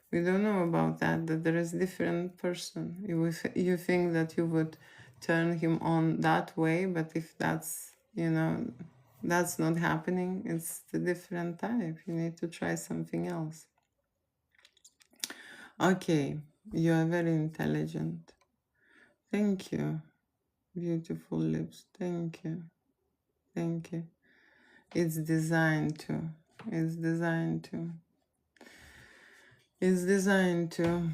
Speaker 1: We don't know about that there is different person. You think that you would turn him on that way, but if that's, that's not happening, it's the different type. You need to try something else. Okay, you are very intelligent. Thank you. Beautiful lips. Thank you. Thank you. It's designed to. It's designed to. It's designed to.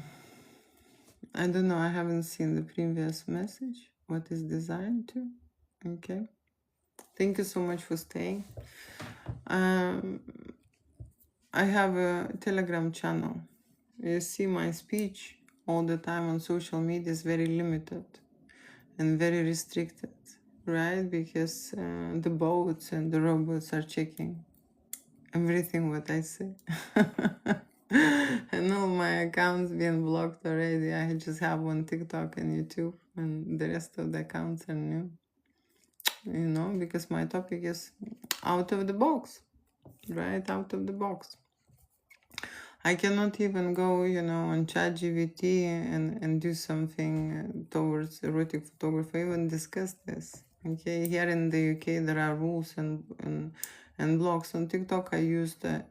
Speaker 1: I don't know, I haven't seen the previous message. What is designed to? Okay. Thank you so much for staying. I have a Telegram channel. You see, my speech all the time on social media is very limited and very restricted, right? Because the bots and the robots are checking everything what I say. And all my accounts being blocked already. I just have one TikTok and YouTube, and the rest of the accounts are new. Because my topic is out of the box, right? Out of the box. I cannot even go, on ChatGPT and do something towards erotic photography, even discuss this. Okay, here in the UK there are rules and blocks. On TikTok I used a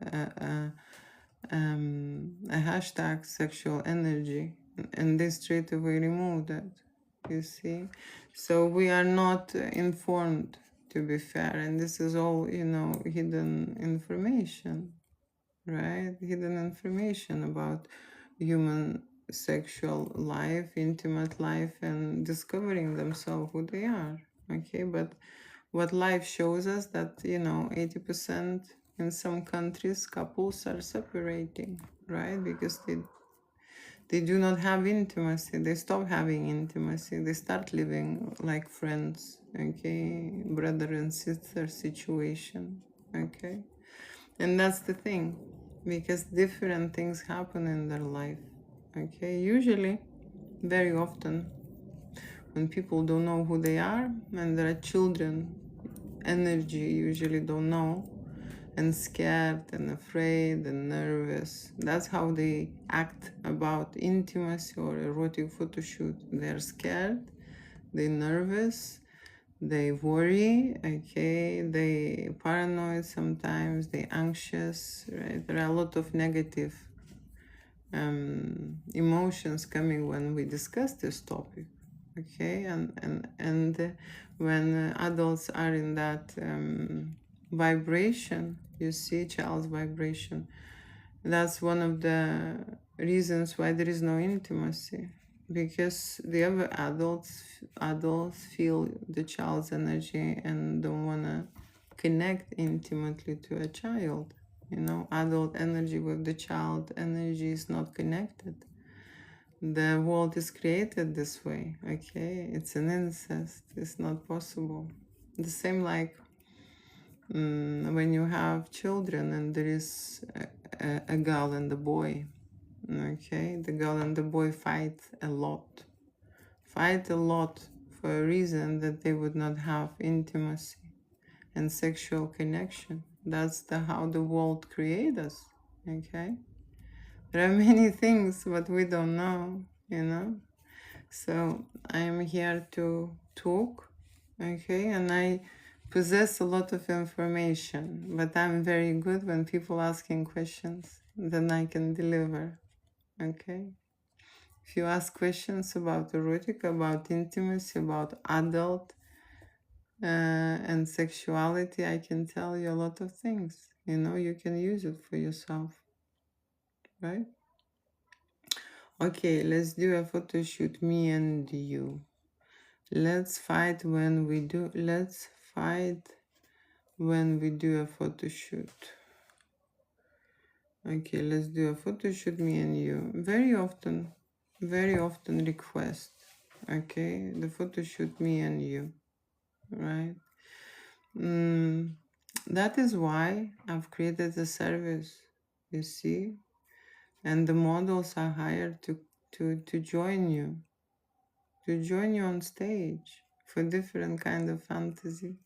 Speaker 1: hashtag sexual energy, and they straight away removed it, you see. So we are not informed, to be fair, and this is all, hidden information, right? Hidden information about human sexual life, intimate life, and discovering themselves who they are, okay? But what life shows us, that 80% in some countries couples are separating, right? Because they do not have intimacy. They stop having intimacy. They start living like friends, okay? Brother and sister situation, okay? And that's the thing, because different things happen in their life, okay? Usually, very often, when people don't know who they are and there are children, energy usually don't know, and scared and afraid and nervous. That's how they act about intimacy or erotic photo shoot. They're scared, they're nervous, they worry, okay, they paranoid sometimes, they anxious, right? There are a lot of negative emotions coming when we discuss this topic, okay? And when adults are in that vibration, you see, child's vibration, that's one of the reasons why there is no intimacy, because the other adults feel the child's energy and don't want to connect intimately to a child. Adult energy with the child energy is not connected. The world is created this way, okay? It's an incest. It's not possible. The same like when you have children and there is a girl and a boy, okay? The girl and the boy fight a lot for a reason that they would not have intimacy and sexual connection. That's how the world created us, okay? There are many things but we don't know, So I am here to talk, okay? And I possess a lot of information, but I'm very good when people asking questions, then I can deliver, okay? If you ask questions about erotic, about intimacy, about adult and sexuality, I can tell you a lot of things. You can use it for yourself, right? Okay, let's do a photo shoot, me and you. Let's fight when we do a photo shoot. Okay, let's do a photo shoot, me and you. Very often request, okay, the photo shoot, me and you, right? That is why I've created a service, you see, and the models are hired to join you on stage for different kind of fantasy.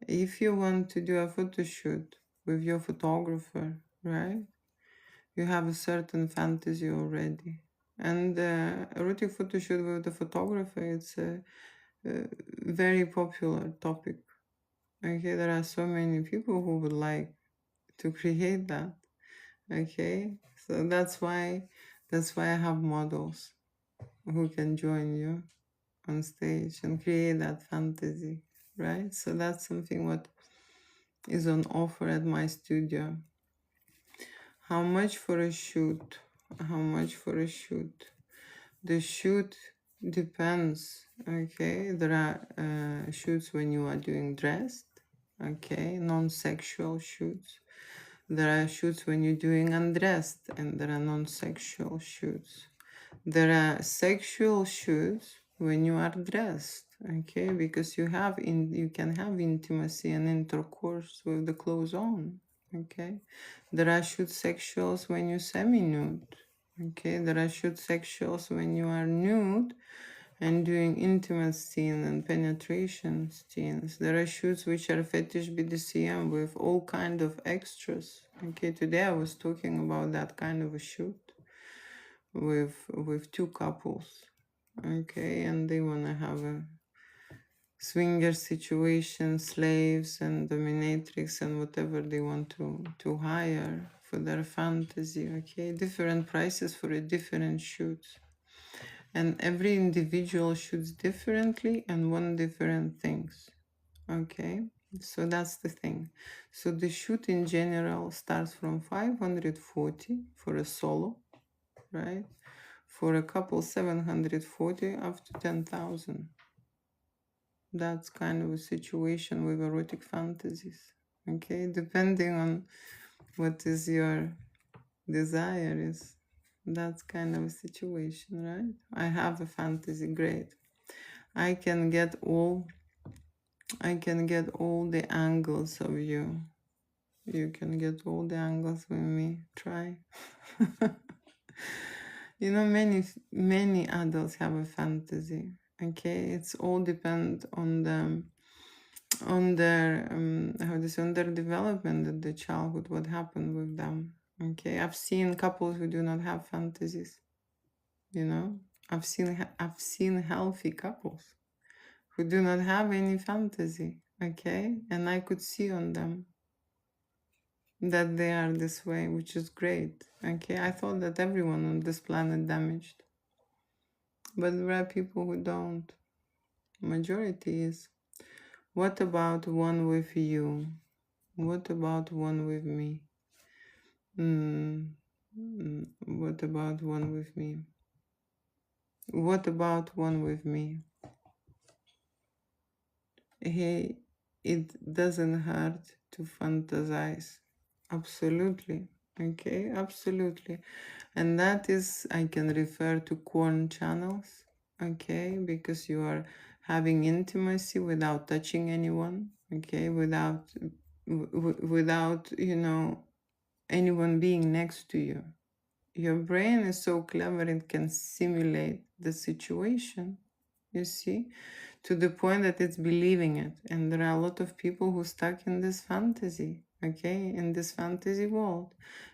Speaker 1: If you want to do a photo shoot with your photographer, right, you have a certain fantasy already. And erotic photo shoot with the photographer, it's a very popular topic. Okay, there are so many people who would like to create that. Okay, so that's why I have models who can join you on stage and create that fantasy, right? So that's something what is on offer at my studio. How much for a shoot? The shoot depends, okay? There are shoots when you are doing dressed, okay? Non-sexual shoots. There are shoots when you're doing undressed, and there are non-sexual shoots. There are sexual shoots when you are dressed, okay? Because you can have intimacy and intercourse with the clothes on, okay? There are shoot sexuals when you're semi-nude, okay? There are shoot sexuals when you are nude and doing intimate scene and penetration scenes. There are shoots which are fetish BDSM with all kind of extras. Okay, today I was talking about that kind of a shoot with two couples. Okay, and they want to have a swinger situation, slaves and dominatrix and whatever they want to hire for their fantasy. Okay, different prices for a different shoots. And every individual shoots differently and want different things, okay? So that's the thing. So the shoot in general starts from 540 for a solo, right? For a couple, 740 up to 10,000. That's kind of a situation with erotic fantasies. Okay, depending on what is your desire is. That's kind of a situation, right? I have a fantasy, great. I can get all the angles of you. You can get all the angles with me. Try. You know, many adults have a fantasy. Okay, it's all depend on them, on their on their development at the childhood, what happened with them. Okay, I've seen couples who do not have fantasies. You know, I've seen healthy couples who do not have any fantasy. Okay, and I could see on them that they are this way, which is great. Okay, I thought that everyone on this planet damaged, but there are people who don't. Majority is. What about one with you? What about one with me? What about one with me? What about one with me? Hey, it doesn't hurt to fantasize. Absolutely. Okay, absolutely. And that is, I can refer to corn channels. Okay, because you are having intimacy without touching anyone. Okay, without, without, you know, anyone being next to you. Your brain is so clever, it can simulate the situation, you see, to the point that it's believing it. And there are a lot of people who stuck in this fantasy, okay, in this fantasy world.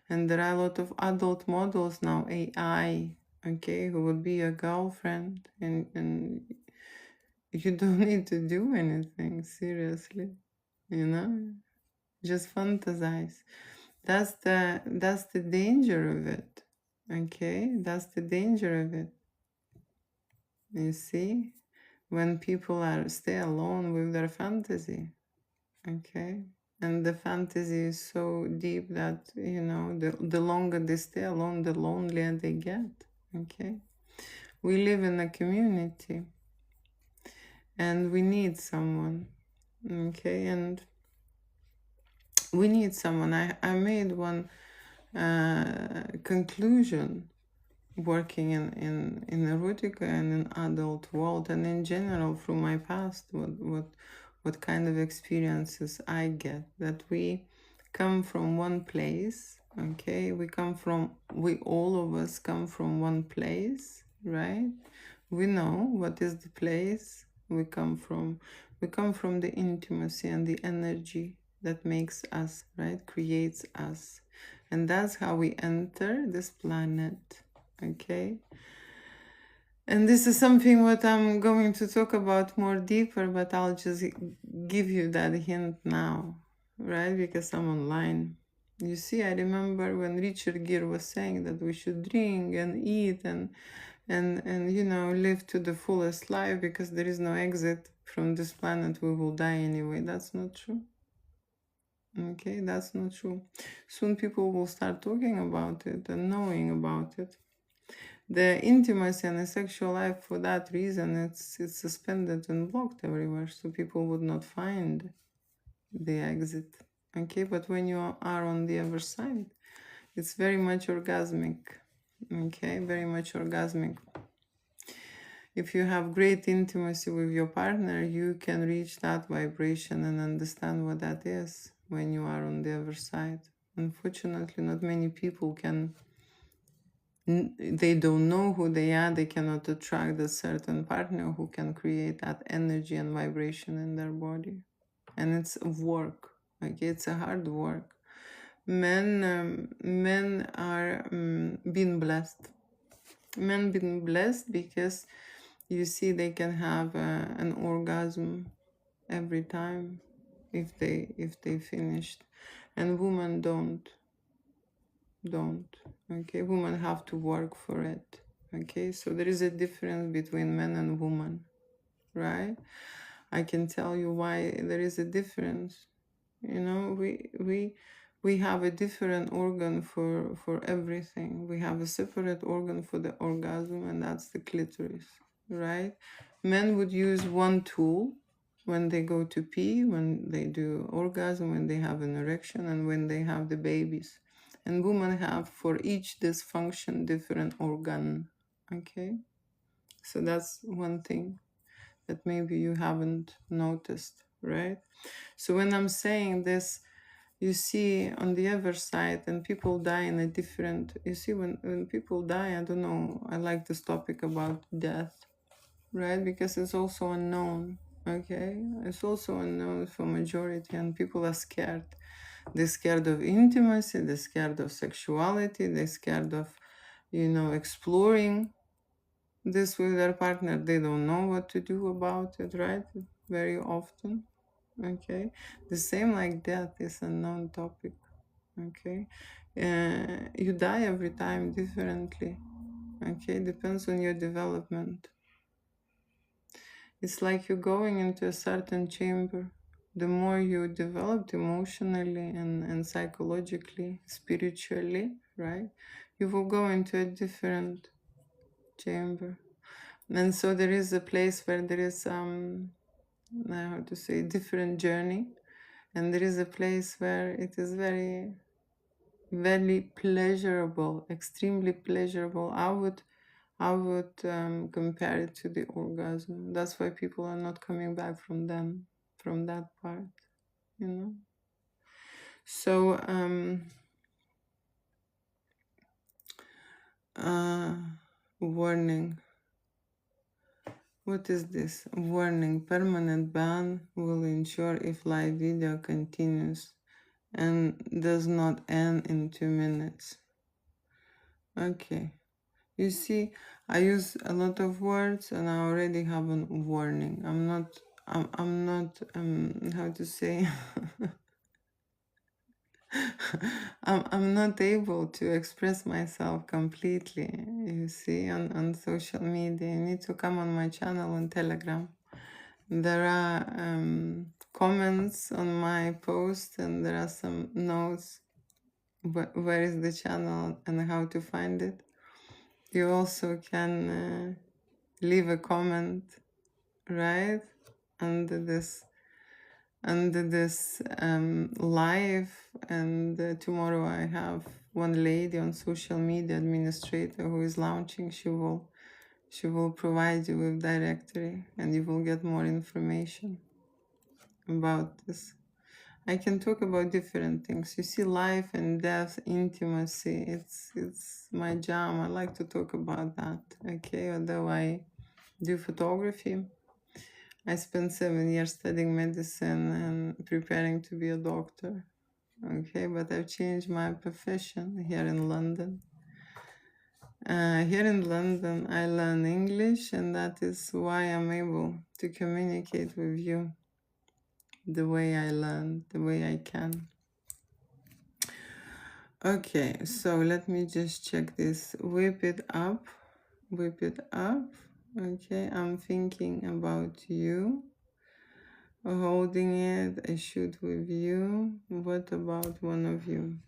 Speaker 1: And there are a lot of adult models now, AI, okay, who would be your girlfriend, and you don't need to do anything, seriously, you know, just fantasize. That's the danger of it. Okay, that's the danger of it. You see, when people stay alone with their fantasy, okay, and the fantasy is so deep that, you know, the longer they stay alone, the lonelier they get. Okay, we live in a community, and we need someone. Okay, and we need someone. I made one conclusion working in erotica and in adult world, and in general through my past, what kind of experiences I get, that we come from one place. Okay, we all of us come from one place, right? We know what is the place we come from. We come from the intimacy and the energy that makes us, right, creates us, and that's how we enter this planet. Okay, and this is something what I'm going to talk about more deeper, but I'll just give you that hint now, right? Because I'm online. You see, I remember when Richard Gere was saying that we should drink and eat and you know, live to the fullest life, because there is no exit from this planet. We will die anyway. That's not true. Okay, that's not true. Soon people will start talking about it and knowing about it. The intimacy and the sexual life, for that reason, it's suspended and blocked everywhere, so people would not find the exit. Okay, but when you are on the other side, it's very much orgasmic. Okay, very much orgasmic. If you have great intimacy with your partner, you can reach that vibration and understand what that is when you are on the other side. Unfortunately, not many people can. They don't know who they are. They cannot attract a certain partner who can create that energy and vibration in their body. And it's work. Like, it's a hard work. Men are being blessed. Men being blessed because, you see, they can have an orgasm every time if they finished, and women don't. Okay, women have to work for it. Okay, so there is a difference between men and women, right? I can tell you why there is a difference. You know, we have a different organ for everything. We have a separate organ for the orgasm, and that's the clitoris, right? Men would use one tool, when they go to pee, when they do orgasm, when they have an erection, and when they have the babies. And women have for each dysfunction different organ. Okay, so that's one thing that maybe you haven't noticed, right? So when I'm saying this, you see on the other side, and people die in a different, you see, when people die, I don't know, I like this topic about death, right? Because it's also unknown, okay? It's also unknown for majority, and people are scared. They're scared of intimacy, they're scared of sexuality, they're scared of, exploring this with their partner. They don't know what to do about it, right? Very often, okay? The same like death is a known topic, okay? You die every time differently, okay? Depends on your development. It's like you're going into a certain chamber. The more you developed emotionally and psychologically, spiritually, right? You will go into a different chamber. And so there is a place where there is, how to say, different journey. And there is a place where it is very, very pleasurable, extremely pleasurable. I would compare it to the orgasm. That's why people are not coming back from that part, you know. So warning. What is this? Warning. Permanent ban will ensure if live video continues and does not end in 2 minutes. Okay. You see, I use a lot of words and I already have a warning. I'm not, how to say, I'm not able to express myself completely, you see, on social media. You need to come on my channel on Telegram. There are comments on my post and there are some notes. Where is the channel and how to find it? You also can leave a comment, right, under this live. And tomorrow I have one lady on social media administrator who is launching. She will provide you with directory and you will get more information about this. I can talk about different things. You see, life and death, intimacy, it's my jam. I like to talk about that, okay? Although I do photography, I spent 7 years studying medicine and preparing to be a doctor, okay? But I've changed my profession here in London. Here in London, I learn English, and that is why I'm able to communicate with you the way I learn, the way I can. Okay, so let me just check this. Whip it up, whip it up. Okay, I'm thinking about you, holding it. I shoot with you. What about one of you?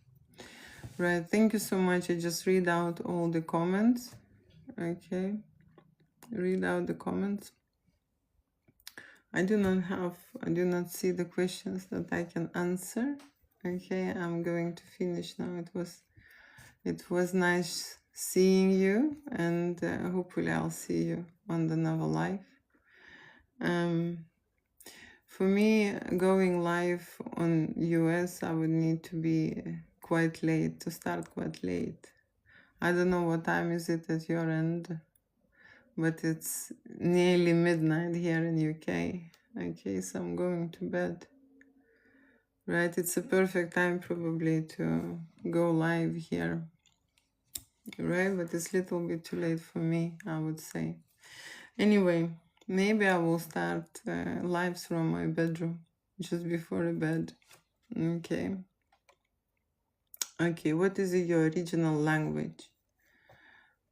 Speaker 1: Right, thank you so much. I just read out all the comments. Okay, read out the comments. I do not see the questions that I can answer. Okay, I'm going to finish now. It was nice seeing you, and hopefully I'll see you on another live. For me, going live on US, I would need to be quite late, to start quite late. I don't know what time is it at your end, but it's nearly midnight here in UK. Okay, so I'm going to bed. Right, it's a perfect time probably to go live here. Right, but it's a little bit too late for me, I would say. Anyway, maybe I will start lives from my bedroom just before bed. Okay. Okay, what is your original language?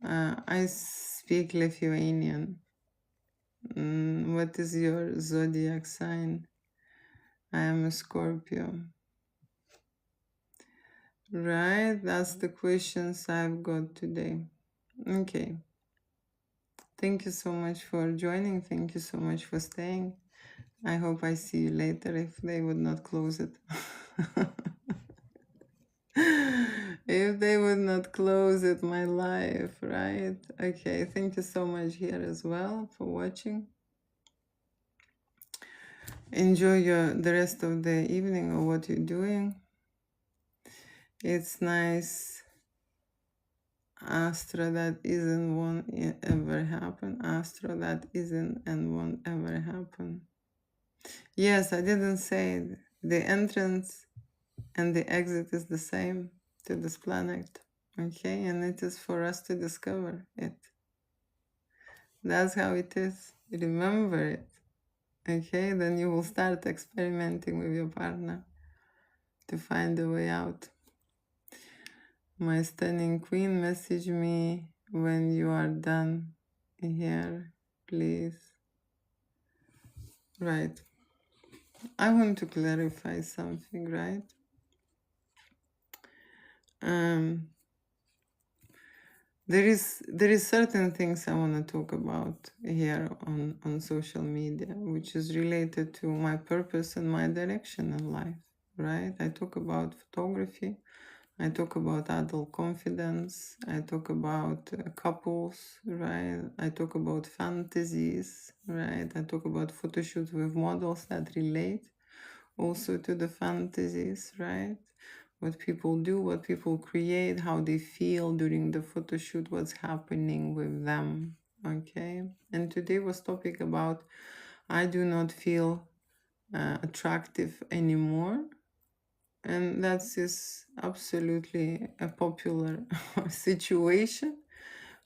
Speaker 1: I speak Lithuanian. What is your zodiac sign? I am a Scorpio. Right, that's the questions I've got today. Okay. Thank you so much for joining. Thank you so much for staying. I hope I see you later if they would not close it. If they would not close it, my life, right? Okay, thank you so much here as well for watching. Enjoy the rest of the evening or what you're doing. It's nice. Astra, that isn't, won't ever happen. Astra, that isn't and won't ever happen. Yes, I didn't say it. The entrance and the exit is the same to this planet. Okay, and it is for us to discover it. That's how it is. Remember it. Okay, then you will start experimenting with your partner to find a way out. My stunning queen, message me when you are done here, please. Right. I want to clarify something, right? There is certain things I want to talk about here on social media, which is related to my purpose and my direction in life, right? I talk about photography, I talk about adult confidence, I talk about couples, right? I talk about fantasies, right? I talk about photo shoots with models that relate also to the fantasies, right? What people do, what people create, how they feel during the photo shoot, what's happening with them, okay? And today was topic about I do not feel attractive anymore. And that's is absolutely a popular situation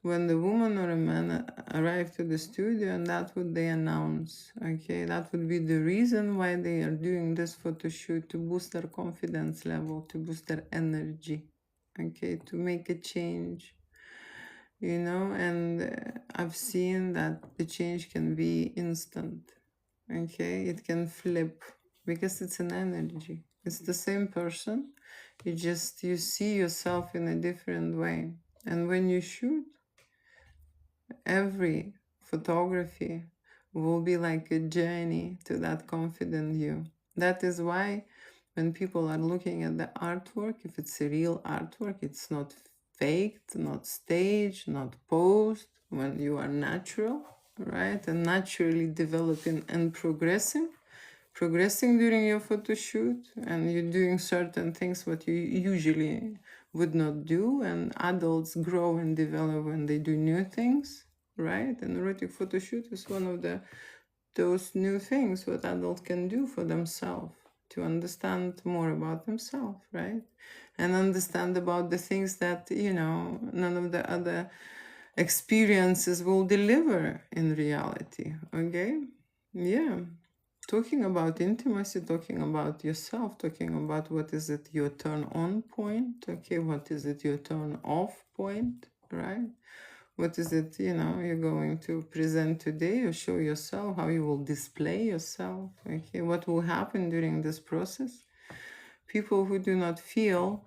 Speaker 1: when the woman or a man arrive to the studio, and that's what they announce, okay? That would be the reason why they are doing this photo shoot, to boost their confidence level, to boost their energy, okay? To make a change, you know? And I've seen that the change can be instant, okay? It can flip because it's an energy. It's the same person. You see yourself in a different way. And when you shoot, every photography will be like a journey to that confident you. That is why when people are looking at the artwork, if it's a real artwork, it's not faked, not staged, not posed, when you are natural, right? And naturally developing and progressing during your photo shoot, and you're doing certain things what you usually would not do, and adults grow and develop when they do new things, right? And erotic photo shoot is one of those new things what adults can do for themselves, to understand more about themselves, right? And understand about the things that, you know, none of the other experiences will deliver in reality, okay? Yeah. Talking about intimacy, talking about yourself, talking about what is it your turn on point, okay? What is it your turn off point, right? What is it, you know, you're going to present today or show yourself, how you will display yourself, okay? What will happen during this process? People who do not feel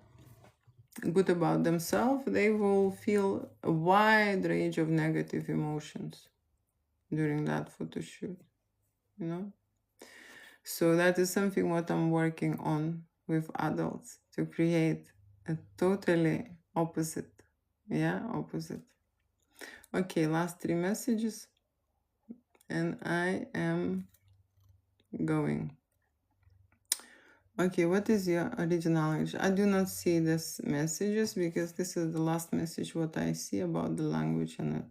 Speaker 1: good about themselves, they will feel a wide range of negative emotions during that photo shoot, you know? So that is something what I'm working on with adults, to create a totally opposite. Yeah, opposite. Okay, last 3 messages. And I am going. Okay, what is your original language? I do not see these messages because this is the last message what I see about the language and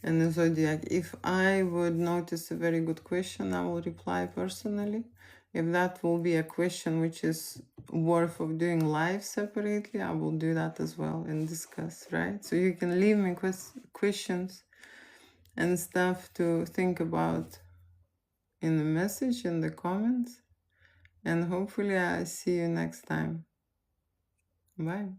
Speaker 1: the zodiac. If I would notice a very good question, I will reply personally. If that will be a question which is worth of doing live separately, I will do that as well and discuss, right? So you can leave me questions and stuff to think about in the message, in the comments. And hopefully I see you next time. Bye.